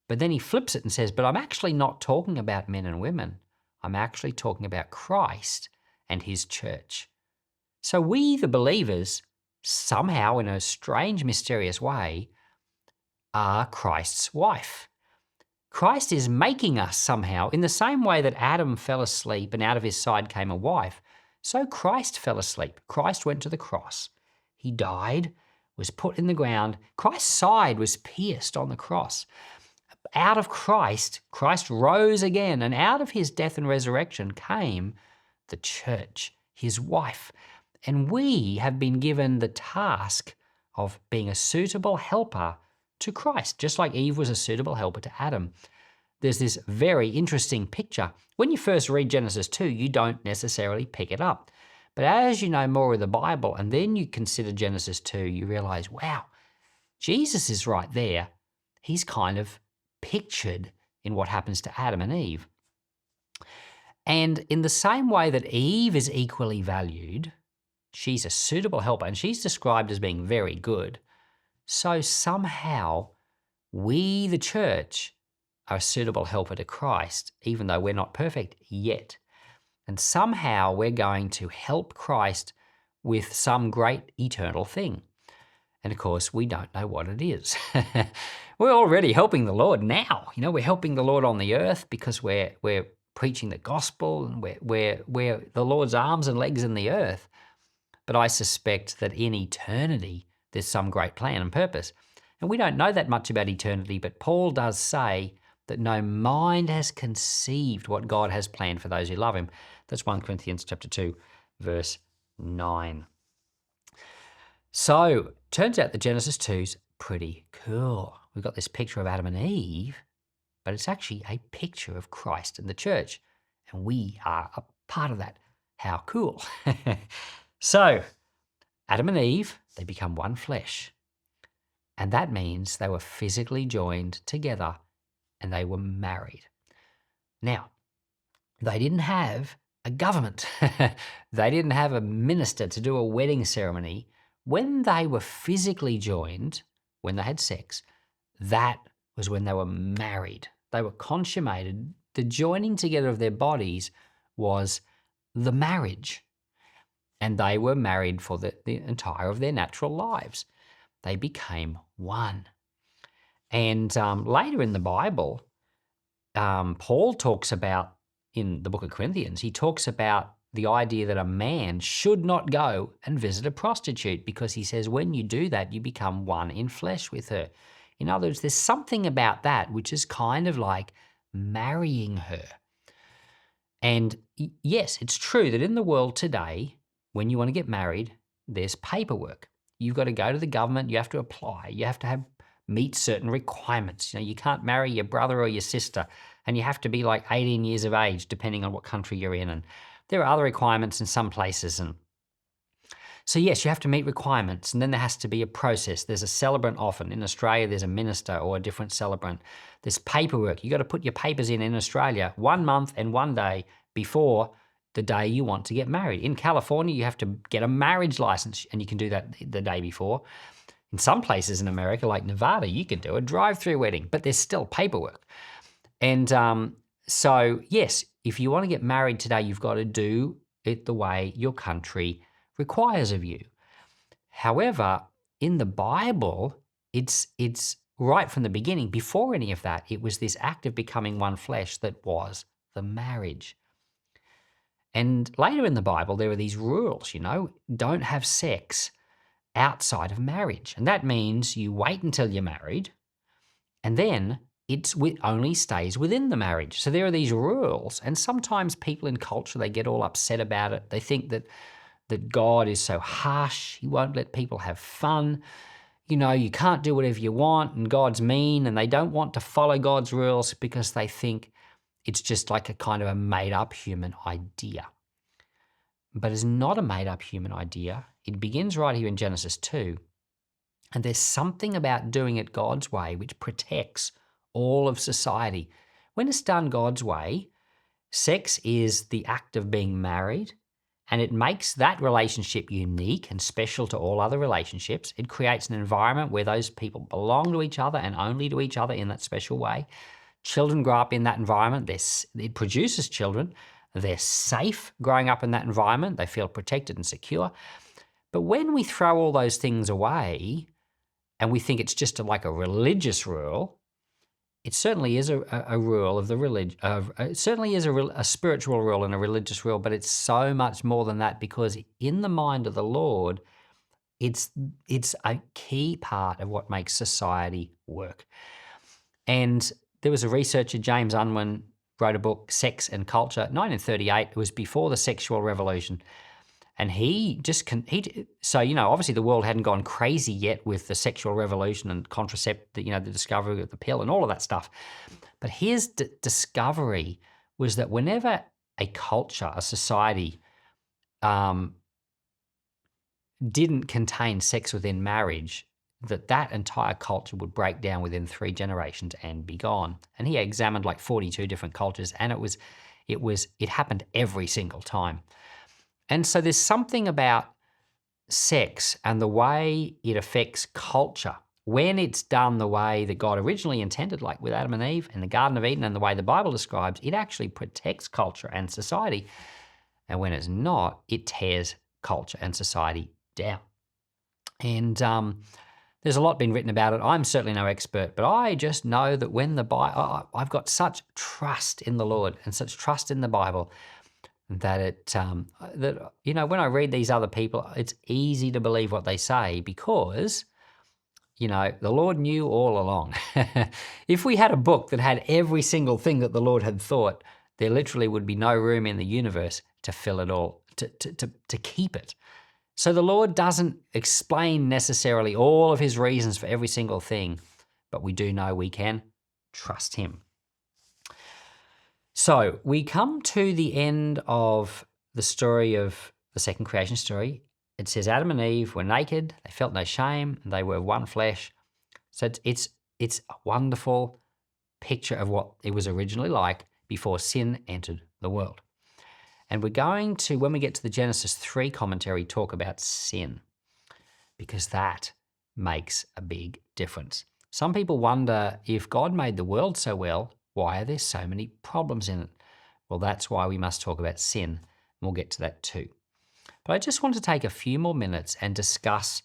But then he flips it and says, but I'm actually not talking about men and women. I'm actually talking about Christ and his church. So we, the believers, somehow in a strange, mysterious way, are Christ's wife. Christ is making us somehow, in the same way that Adam fell asleep and out of his side came a wife, so Christ fell asleep. Christ went to the cross. He died, was put in the ground. Christ's side was pierced on the cross. Out of Christ rose again, and out of his death and resurrection came the church, his wife. And we have been given the task of being a suitable helper to Christ, just like Eve was a suitable helper to Adam. There's this very interesting picture. When you first read Genesis 2, you don't necessarily pick it up. But as you know more of the Bible, and then you consider Genesis 2, you realize, wow, Jesus is right there. He's kind of pictured in what happens to Adam and Eve. And in the same way that Eve is equally valued, she's a suitable helper, and she's described as being very good. So somehow we, the church, are a suitable helper to Christ, even though we're not perfect yet. And somehow we're going to help Christ with some great eternal thing. And of course, we don't know what it is. We're already helping the Lord now. We're helping the Lord on the earth because we're preaching the gospel, and we're the Lord's arms and legs in the earth. But I suspect that in eternity, there's some great plan and purpose. And we don't know that much about eternity, but Paul does say that no mind has conceived what God has planned for those who love him. That's 1 Corinthians chapter 2, verse 9. So, turns out that Genesis 2's pretty cool. We've got this picture of Adam and Eve, but it's actually a picture of Christ and the church. And we are a part of that. How cool. So, Adam and Eve, they become one flesh. And that means they were physically joined together and they were married. Now, they didn't have a government. They didn't have a minister to do a wedding ceremony. When they were physically joined, when they had sex, that was when they were married. They were consummated. The joining together of their bodies was the marriage. And they were married for the entire of their natural lives. They became one. And later in the Bible, Paul talks about, in the book of Corinthians, he talks about the idea that a man should not go and visit a prostitute, because he says when you do that, you become one in flesh with her. In other words, there's something about that which is kind of like marrying her. And yes, it's true that in the world today, when you want to get married, there's paperwork. You've got to go to the government, you have to apply, you have to meet certain requirements. You can't marry your brother or your sister, and you have to be like 18 years of age, depending on what country you're in. And there are other requirements in some places. And so yes, you have to meet requirements, and then there has to be a process. There's a celebrant often. In Australia, there's a minister or a different celebrant. There's paperwork. You've got to put your papers in Australia 1 month and 1 day before the day you want to get married. In California, you have to get a marriage license, and you can do that the day before. In some places in America, like Nevada, you can do a drive-through wedding, but there's still paperwork. And so, yes, if you want to get married today, you've got to do it the way your country requires of you. However, in the Bible, it's right from the beginning, before any of that, it was this act of becoming one flesh that was the marriage. And later in the Bible, there are these rules, don't have sex outside of marriage. And that means you wait until you're married, and then it only stays within the marriage. So there are these rules, and sometimes people in culture, they get all upset about it. They think that God is so harsh, he won't let people have fun. You can't do whatever you want, and God's mean, and they don't want to follow God's rules because they think it's just like a kind of a made-up human idea. But it's not a made-up human idea. It begins right here in Genesis 2. And there's something about doing it God's way which protects all of society. When it's done God's way, sex is the act of being married, and it makes that relationship unique and special to all other relationships. It creates an environment where those people belong to each other and only to each other in that special way. Children grow up in that environment. It produces children. They're safe growing up in that environment. They feel protected and secure. But when we throw all those things away and we think it's just like a religious rule, it certainly is a rule of the religion. It certainly is a spiritual rule and a religious rule, but it's so much more than that, because in the mind of the Lord, it's a key part of what makes society work. And there was a researcher, James Unwin, wrote a book, Sex and Culture, 1938. It was before the sexual revolution. And so, obviously the world hadn't gone crazy yet with the sexual revolution and the discovery of the pill and all of that stuff. But his discovery was that whenever a culture, a society, didn't contain sex within marriage, that entire culture would break down within 3 generations and be gone. And he examined like 42 different cultures, and it happened every single time. And so there's something about sex and the way it affects culture when it's done the way that God originally intended, like with Adam and Eve in the Garden of Eden, and the way the Bible describes, it actually protects culture and society. And when it's not, it tears culture and society down. And there's a lot been written about it. I'm certainly no expert, but I just know that when I've got such trust in the Lord and such trust in the Bible that when I read these other people, it's easy to believe what they say, because the Lord knew all along. If we had a book that had every single thing that the Lord had thought, there literally would be no room in the universe to fill it all, to keep it. So the Lord doesn't explain necessarily all of his reasons for every single thing, but we do know we can trust him. So we come to the end of the story of the second creation story. It says Adam and Eve were naked, they felt no shame, and they were one flesh. So it's a wonderful picture of what it was originally like before sin entered the world. And we're going to, when we get to the Genesis 3 commentary, talk about sin, because that makes a big difference. Some people wonder, if God made the world so well, why are there so many problems in it? Well, that's why we must talk about sin, and we'll get to that too. But I just want to take a few more minutes and discuss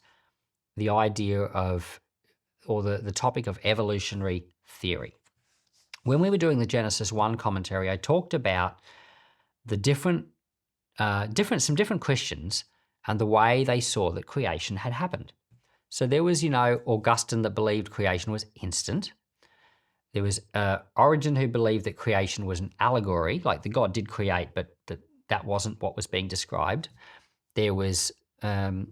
the idea of, or the topic of evolutionary theory. When we were doing the Genesis 1 commentary, I talked about the some different Christians and the way they saw that creation had happened. So there was, Augustine that believed creation was instant. There was Origen who believed that creation was an allegory, like the God did create, but that wasn't what was being described. There was, Thomas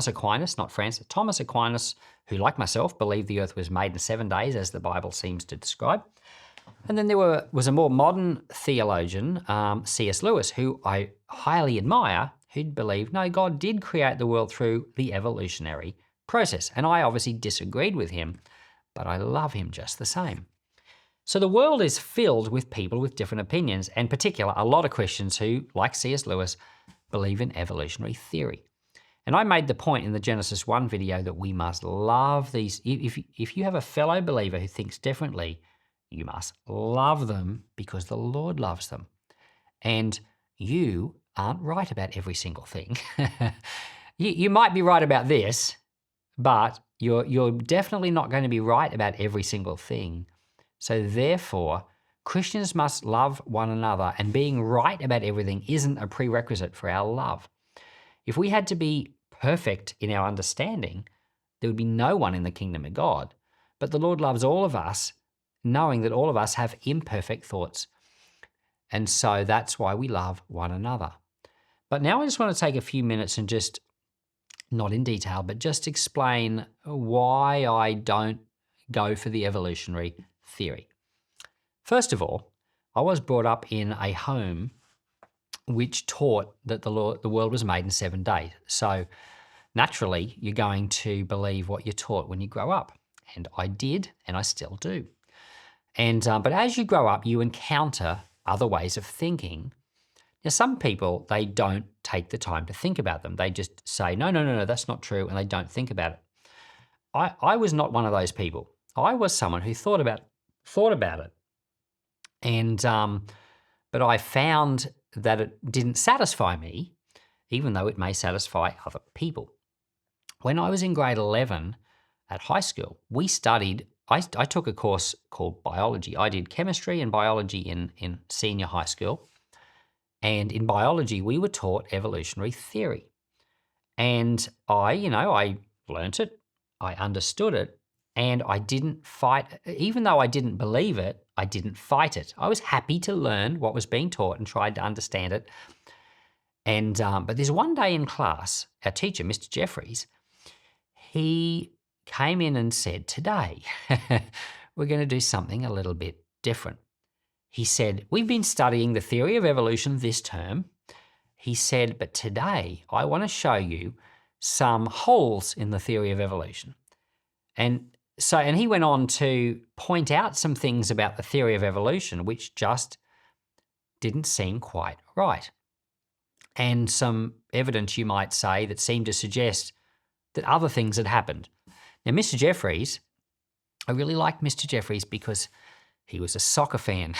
Aquinas, who, like myself, believed the earth was made in 7 days, as the Bible seems to describe. And then there was a more modern theologian, C.S. Lewis, who I highly admire, who'd believe, no, God did create the world through the evolutionary process. And I obviously disagreed with him, but I love him just the same. So the world is filled with people with different opinions, and in particular, a lot of Christians who, like C.S. Lewis, believe in evolutionary theory. And I made the point in the Genesis 1 video that we must love these. If you have a fellow believer who thinks differently, you must love them because the Lord loves them. And you aren't right about every single thing. You might be right about this, but you're definitely not going to be right about every single thing. So therefore, Christians must love one another, and being right about everything isn't a prerequisite for our love. If we had to be perfect in our understanding, there would be no one in the kingdom of God. But the Lord loves all of us, knowing that all of us have imperfect thoughts. And so that's why we love one another. But now I just want to take a few minutes and just, not in detail, but just explain why I don't go for the evolutionary theory. First of all, I was brought up in a home which taught that the world was made in 7 days. So naturally, you're going to believe what you're taught when you grow up. And I did, and I still do. And but as you grow up, you encounter other ways of thinking. Now, some people, they don't take the time to think about them. They just say, no, that's not true, and they don't think about it. I was not one of those people. I was someone who thought about it. And but I found that it didn't satisfy me, even though it may satisfy other people. When I was in grade 11 at high school, we studied, I took a course called biology. I did chemistry and biology in senior high school. And in biology, we were taught evolutionary theory. And I learnt it, I understood it, and I didn't fight. Even though I didn't believe it, I didn't fight it. I was happy to learn what was being taught and tried to understand it. And but there's one day in class, our teacher, Mr. Jeffries, he came in and said, today, we're going to do something a little bit different. He said, we've been studying the theory of evolution this term. He said, but today I want to show you some holes in the theory of evolution. And he went on to point out some things about the theory of evolution which just didn't seem quite right. And some evidence, you might say, that seemed to suggest that other things had happened. Now, Mr. Jeffries, I really liked Mr. Jeffries because he was a soccer fan.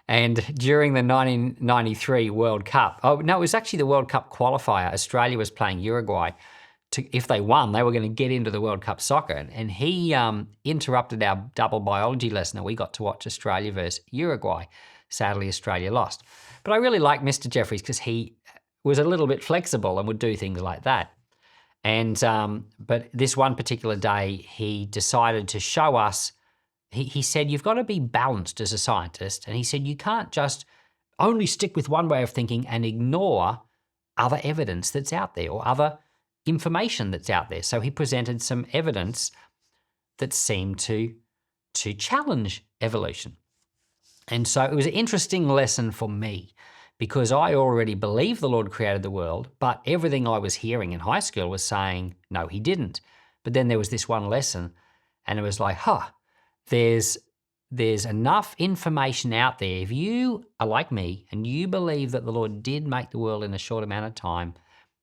And during the 1993 World Cup, it was actually the World Cup qualifier. Australia was playing Uruguay. If they won, they were going to get into the World Cup soccer. And he interrupted our double biology lesson, and we got to watch Australia versus Uruguay. Sadly, Australia lost. But I really liked Mr. Jeffries because he was a little bit flexible and would do things like that. And but this one particular day, he decided to show us. He said, you've got to be balanced as a scientist. And he said, you can't just only stick with one way of thinking and ignore other evidence that's out there or other information that's out there. So he presented some evidence that seemed to challenge evolution. And so it was an interesting lesson for me because I already believed the Lord created the world, but everything I was hearing in high school was saying, no, he didn't. But then there was this one lesson, and it was like, there's enough information out there. If you are like me and you believe that the Lord did make the world in a short amount of time,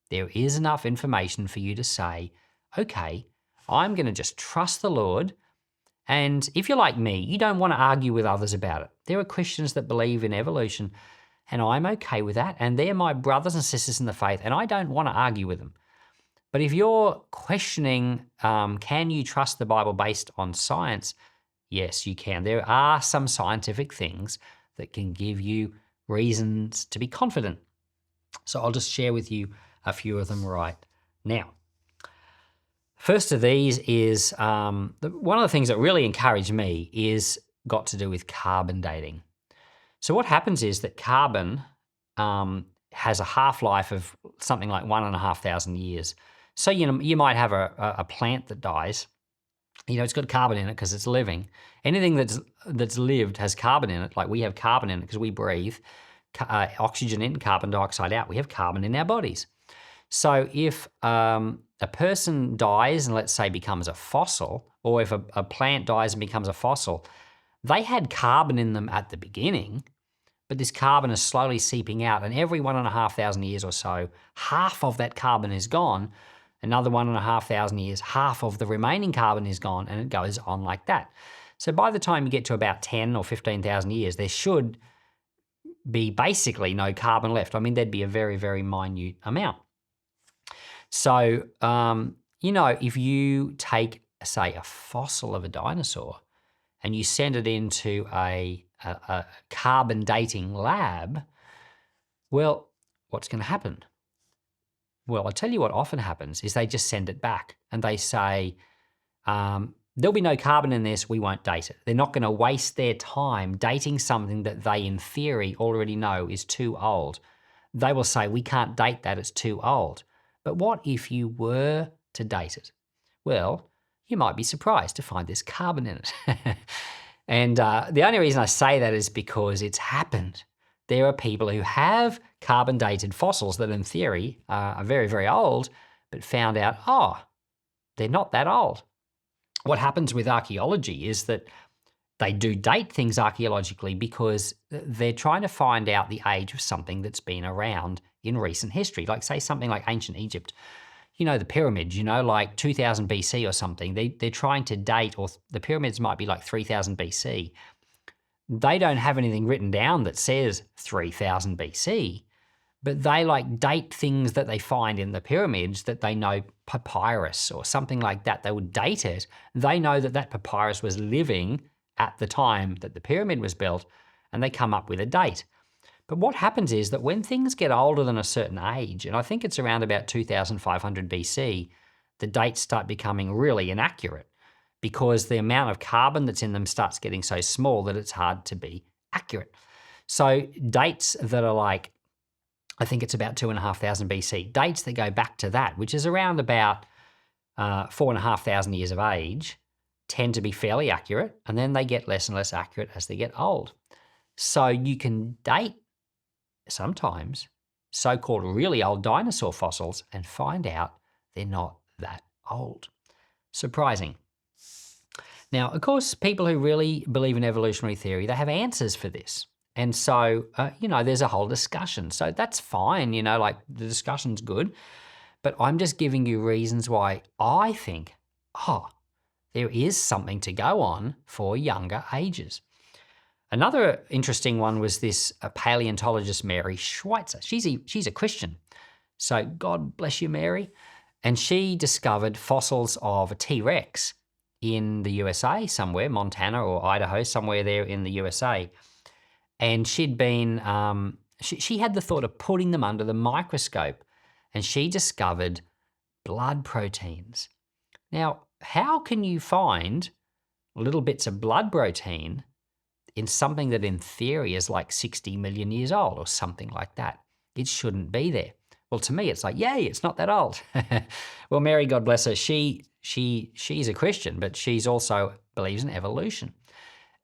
there is enough information for you to say, okay, I'm going to just trust the Lord. And if you're like me, you don't want to argue with others about it. There are Christians that believe in evolution, and I'm okay with that. And they're my brothers and sisters in the faith, and I don't want to argue with them. But if you're questioning, can you trust the Bible based on science? Yes, you can. There are some scientific things that can give you reasons to be confident. So I'll just share with you a few of them right now. First of these is one of the things that really encouraged me is got to do with carbon dating. So what happens is that carbon has a half-life of something like 1,500 years. So you might have a plant that dies. It's got carbon in it because it's living. Anything that's lived has carbon in it. Like we have carbon in it because we breathe oxygen in, carbon dioxide out. We have carbon in our bodies. So if a person dies and let's say becomes a fossil, or if a plant dies and becomes a fossil, they had carbon in them at the beginning, but this carbon is slowly seeping out, and every 1,500 years or so, half of that carbon is gone. Another 1,500 years, half of the remaining carbon is gone, and it goes on like that. So by the time you get to about 10 or 15,000 years, there should be basically no carbon left. I mean, there'd be a very, very minute amount. So, if you take, say, a fossil of a dinosaur and you send it into a carbon dating lab, well, what's going to happen? Well, I'll tell you what often happens is they just send it back and they say, there'll be no carbon in this, we won't date it. They're not going to waste their time dating something that they, in theory, already know is too old. They will say, we can't date that, it's too old. But what if you were to date it? Well, you might be surprised to find there's carbon in it. And the only reason I say that is because it's happened. There are people who have carbon dated fossils that in theory are very, very old, but found out, they're not that old. What happens with archaeology is that they do date things archaeologically because they're trying to find out the age of something that's been around in recent history. Like say something like ancient Egypt, the pyramids, like 2000 BC or something. They're trying to date, or the pyramids might be like 3000 BC. They don't have anything written down that says 3000 BC, but they date things that they find in the pyramids that they know, papyrus or something like that. They would date it. They know that papyrus was living at the time that the pyramid was built, and they come up with a date. But what happens is that when things get older than a certain age, and I think it's around about 2500 BC, the dates start becoming really inaccurate because the amount of carbon that's in them starts getting so small that it's hard to be accurate. So dates that are I think it's about 2500 BC, dates that go back to that, which is around about 4,500 years of age, tend to be fairly accurate, and then they get less and less accurate as they get old. So you can date sometimes so-called really old dinosaur fossils and find out they're not that old. Surprising. Now, of course, people who really believe in evolutionary theory, they have answers for this. And so, there's a whole discussion. So that's fine, the discussion's good. But I'm just giving you reasons why I think, there is something to go on for younger ages. Another interesting one was this paleontologist, Mary Schweitzer. She's a Christian. So God bless you, Mary. And she discovered fossils of a T-Rex in the USA somewhere, Montana or Idaho, somewhere there in the USA. And she'd been, she had the thought of putting them under the microscope, and she discovered blood proteins. Now, how can you find little bits of blood protein in something that in theory is like 60 million years old or something like that? It shouldn't be there. Well, to me, it's like, yay, it's not that old. Well, Mary, God bless her, she's a Christian, but she's also believes in evolution.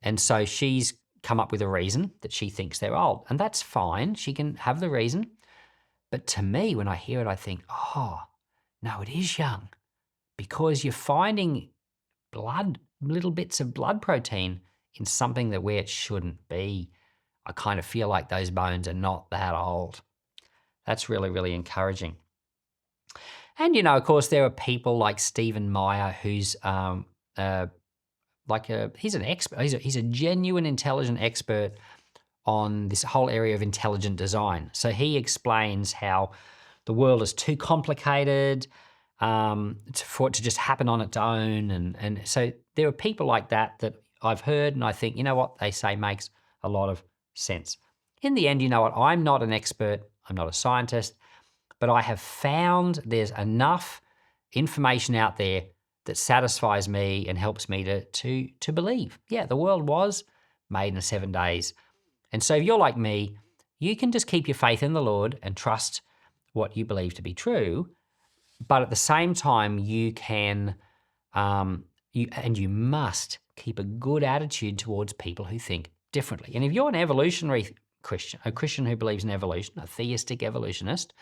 And so she's come up with a reason that she thinks they're old. And that's fine. She can have the reason. But to me, when I hear it, I think, no, it is young. because you're finding little bits of blood protein in something that where it shouldn't be. I kind of feel like those bones are not that old. That's really, really encouraging. And, of course, there are people like Stephen Meyer, who's he's an expert. He's a genuine, intelligent expert on this whole area of intelligent design. So he explains how the world is too complicated for it to just happen on its own. And so there are people like that I've heard, and I think, what they say makes a lot of sense. In the end, I'm not an expert. I'm not a scientist, but I have found there's enough information out there that satisfies me and helps me to believe. Yeah, the world was made in 7 days. And so if you're like me, you can just keep your faith in the Lord and trust what you believe to be true. But at the same time, you can, you must keep a good attitude towards people who think differently. And if you're an evolutionary Christian, a Christian who believes in evolution, a theistic evolutionist,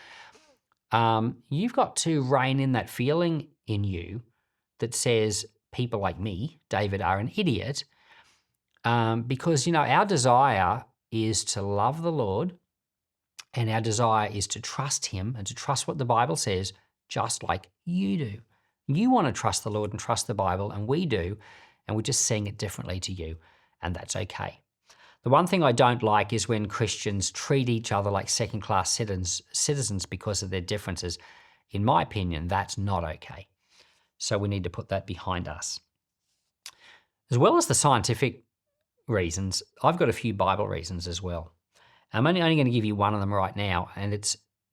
you've got to rein in that feeling in you that says people like me, David, are an idiot, because, our desire is to love the Lord, and our desire is to trust him and to trust what the Bible says, just like you do. You want to trust the Lord and trust the Bible, and we do, and we're just seeing it differently to you, and that's okay. The one thing I don't like is when Christians treat each other like second-class citizens because of their differences. In my opinion, that's not okay. So we need to put that behind us. As well as the scientific reasons, I've got a few Bible reasons as well. I'm only going to give you one of them right now, and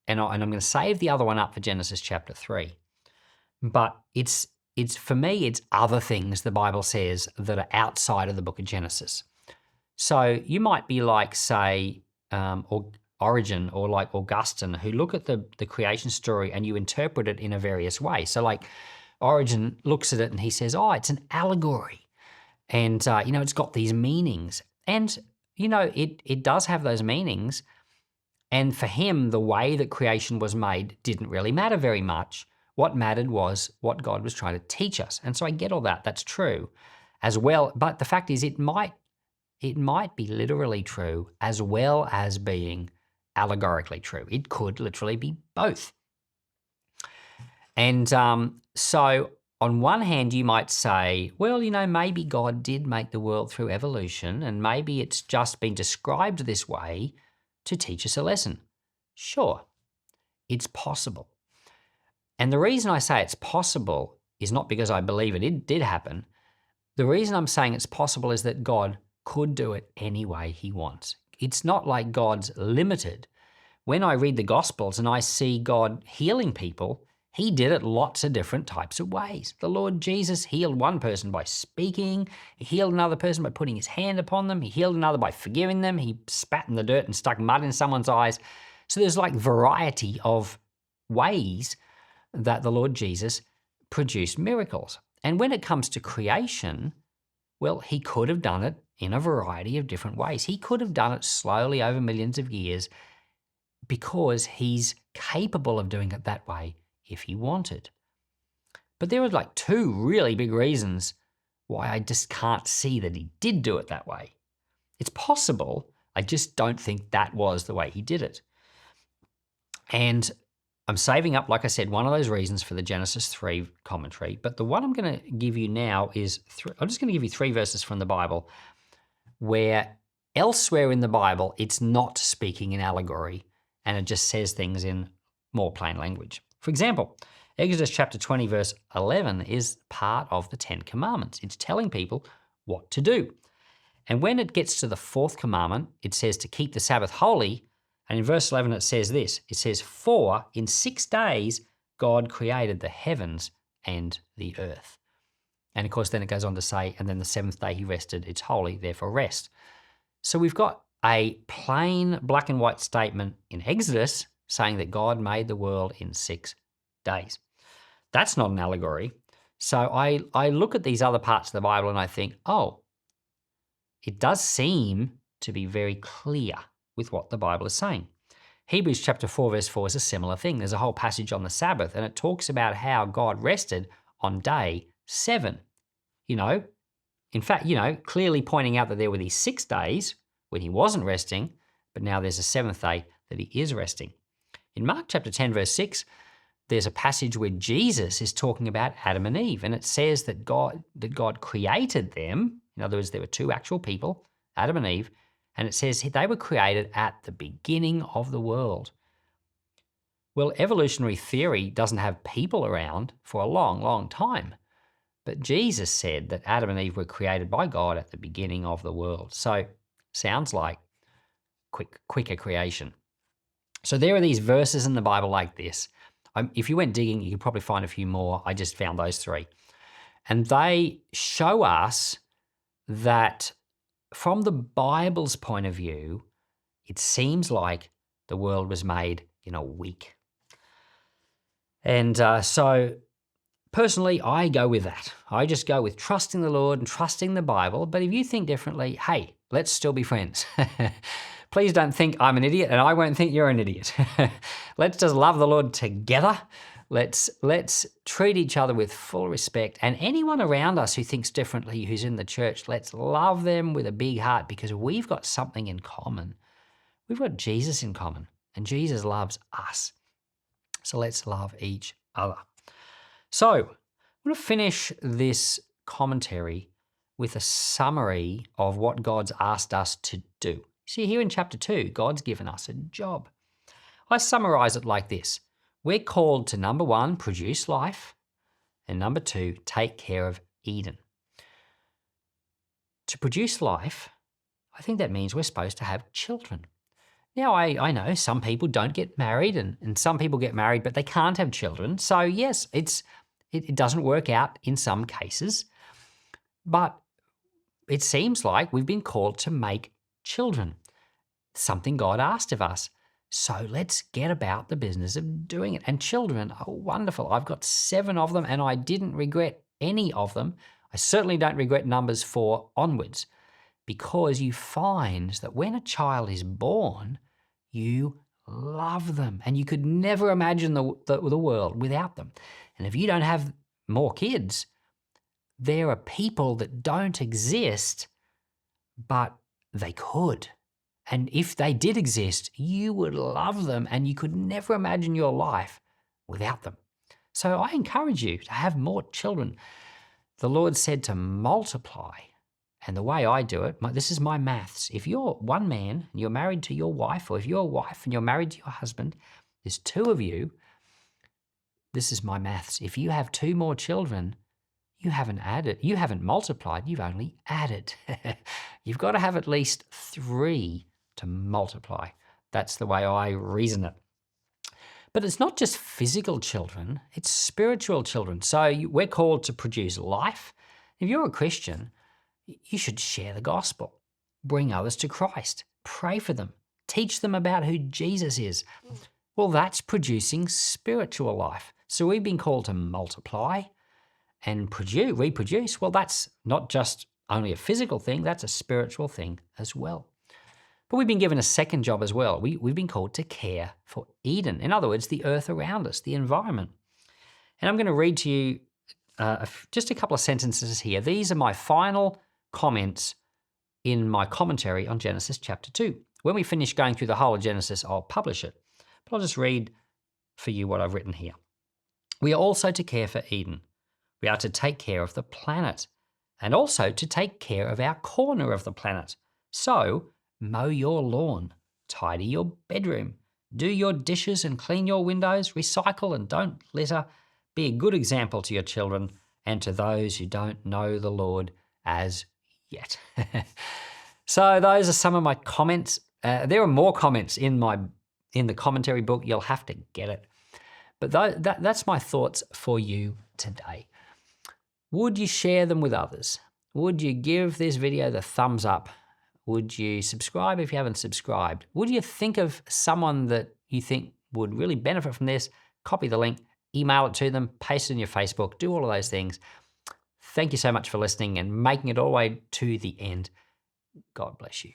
I'm going to save the other one up for Genesis chapter 3. But it's for me, it's other things the Bible says that are outside of the book of Genesis. So you might be like, say, Origen or like Augustine, who look at the creation story and you interpret it in a various way. So like Origen looks at it and he says, oh, it's an allegory. And, it's got these meanings. And, it does have those meanings. And for him, the way that creation was made didn't really matter very much. What mattered was what God was trying to teach us. And so I get all that. That's true as well. But the fact is, it might be literally true as well as being allegorically true. It could literally be both. And so on one hand, you might say, well, maybe God did make the world through evolution, and maybe it's just been described this way to teach us a lesson. Sure, it's possible. And the reason I say it's possible is not because I believe it did happen. The reason I'm saying it's possible is that God could do it any way he wants. It's not like God's limited. When I read the Gospels and I see God healing people, he did it lots of different types of ways. The Lord Jesus healed one person by speaking. He healed another person by putting his hand upon them. He healed another by forgiving them. He spat in the dirt and stuck mud in someone's eyes. So there's like variety of ways that the Lord Jesus produced miracles. And when it comes to creation, well, he could have done it in a variety of different ways. He could have done it slowly over millions of years because he's capable of doing it that way if he wanted. But there were like two really big reasons why I just can't see that he did do it that way. It's possible, I just don't think that was the way he did it. And I'm saving up, like I said, one of those reasons for the Genesis 3 commentary, but the one I'm going to give you now is, I'm just going to give you 3 verses from the Bible where elsewhere in the Bible, it's not speaking in allegory and it just says things in more plain language. For example, Exodus chapter 20, verse 11 is part of the 10 commandments. It's telling people what to do. And when it gets to the 4th commandment, it says to keep the Sabbath holy. And in verse 11, it says this. It says, for in 6 days, God created the heavens and the earth. And of course, then it goes on to say, and then the 7th day he rested. It's holy, therefore rest. So we've got a plain black and white statement in Exodus saying that God made the world in 6 days. That's not an allegory. So I look at these other parts of the Bible and I think, oh, it does seem to be very clear with what the Bible is saying. Hebrews chapter 4 verse 4 is a similar thing. There's a whole passage on the Sabbath and it talks about how God rested on day 7. In fact, clearly pointing out that there were these 6 days when he wasn't resting, but now there's a 7th day that he is resting. In Mark chapter 10, verse 6, there's a passage where Jesus is talking about Adam and Eve, and it says that God created them. In other words, there were 2 actual people, Adam and Eve, and it says they were created at the beginning of the world. Well, evolutionary theory doesn't have people around for a long, long time. But Jesus said that Adam and Eve were created by God at the beginning of the world. So sounds like quicker creation. So there are these verses in the Bible like this. If you went digging, you could probably find a few more. I just found those 3. And they show us that from the Bible's point of view, it seems like the world was made in a week. And so personally, I go with that. I just go with trusting the Lord and trusting the Bible. But if you think differently, hey, let's still be friends. Please don't think I'm an idiot and I won't think you're an idiot. Let's just love the Lord together. Let's treat each other with full respect. And anyone around us who thinks differently, who's in the church, let's love them with a big heart because we've got something in common. We've got Jesus in common and Jesus loves us. So let's love each other. So I'm going to finish this commentary with a summary of what God's asked us to do. See, here in chapter 2, God's given us a job. I summarize it like this. We're called to, number 1, produce life, and number 2, take care of Eden. To produce life, I think that means we're supposed to have children. Now, I know some people don't get married and some people get married, but they can't have children. So yes, it doesn't work out in some cases, but it seems like we've been called to make children, something God asked of us. So let's get about the business of doing it. And children are wonderful. I've got 7 of them and I didn't regret any of them. I certainly don't regret numbers 4 onwards, because you find that when a child is born, you love them and you could never imagine the world without them. And if you don't have more kids, there are people that don't exist, but they could. And if they did exist, you would love them and you could never imagine your life without them. So I encourage you to have more children. The Lord said to multiply. And the way I do it, this is my maths. If you're one man and you're married to your wife, or if you're a wife and you're married to your husband, there's 2 of you. This is my maths. If you have 2 more children, you haven't multiplied, you've only added. You've got to have at least 3 to multiply. That's the way I reason it. But it's not just physical children, it's spiritual children. So we're called to produce life. If you're a Christian, you should share the gospel, bring others to Christ, pray for them, teach them about who Jesus is. Well, that's producing spiritual life. So we've been called to multiply and reproduce. Well, that's not just only a physical thing, that's a spiritual thing as well. But we've been given a second job as well. We've been called to care for Eden. In other words, the earth around us, the environment. And I'm going to read to you just a couple of sentences here. These are my final comments in my commentary on Genesis chapter 2. When we finish going through the whole of Genesis, I'll publish it. But I'll just read for you what I've written here. We are also to care for Eden. We are to take care of the planet and also to take care of our corner of the planet. So, mow your lawn, tidy your bedroom, do your dishes and clean your windows, recycle and don't litter. Be a good example to your children and to those who don't know the Lord as yet. So those are some of my comments. There are more comments in the commentary book. You'll have to get it. But that's my thoughts for you today. Would you share them with others? Would you give this video the thumbs up? Would you subscribe if you haven't subscribed? Would you think of someone that you think would really benefit from this? Copy the link, email it to them, paste it in your Facebook, do all of those things. Thank you so much for listening and making it all the way to the end. God bless you.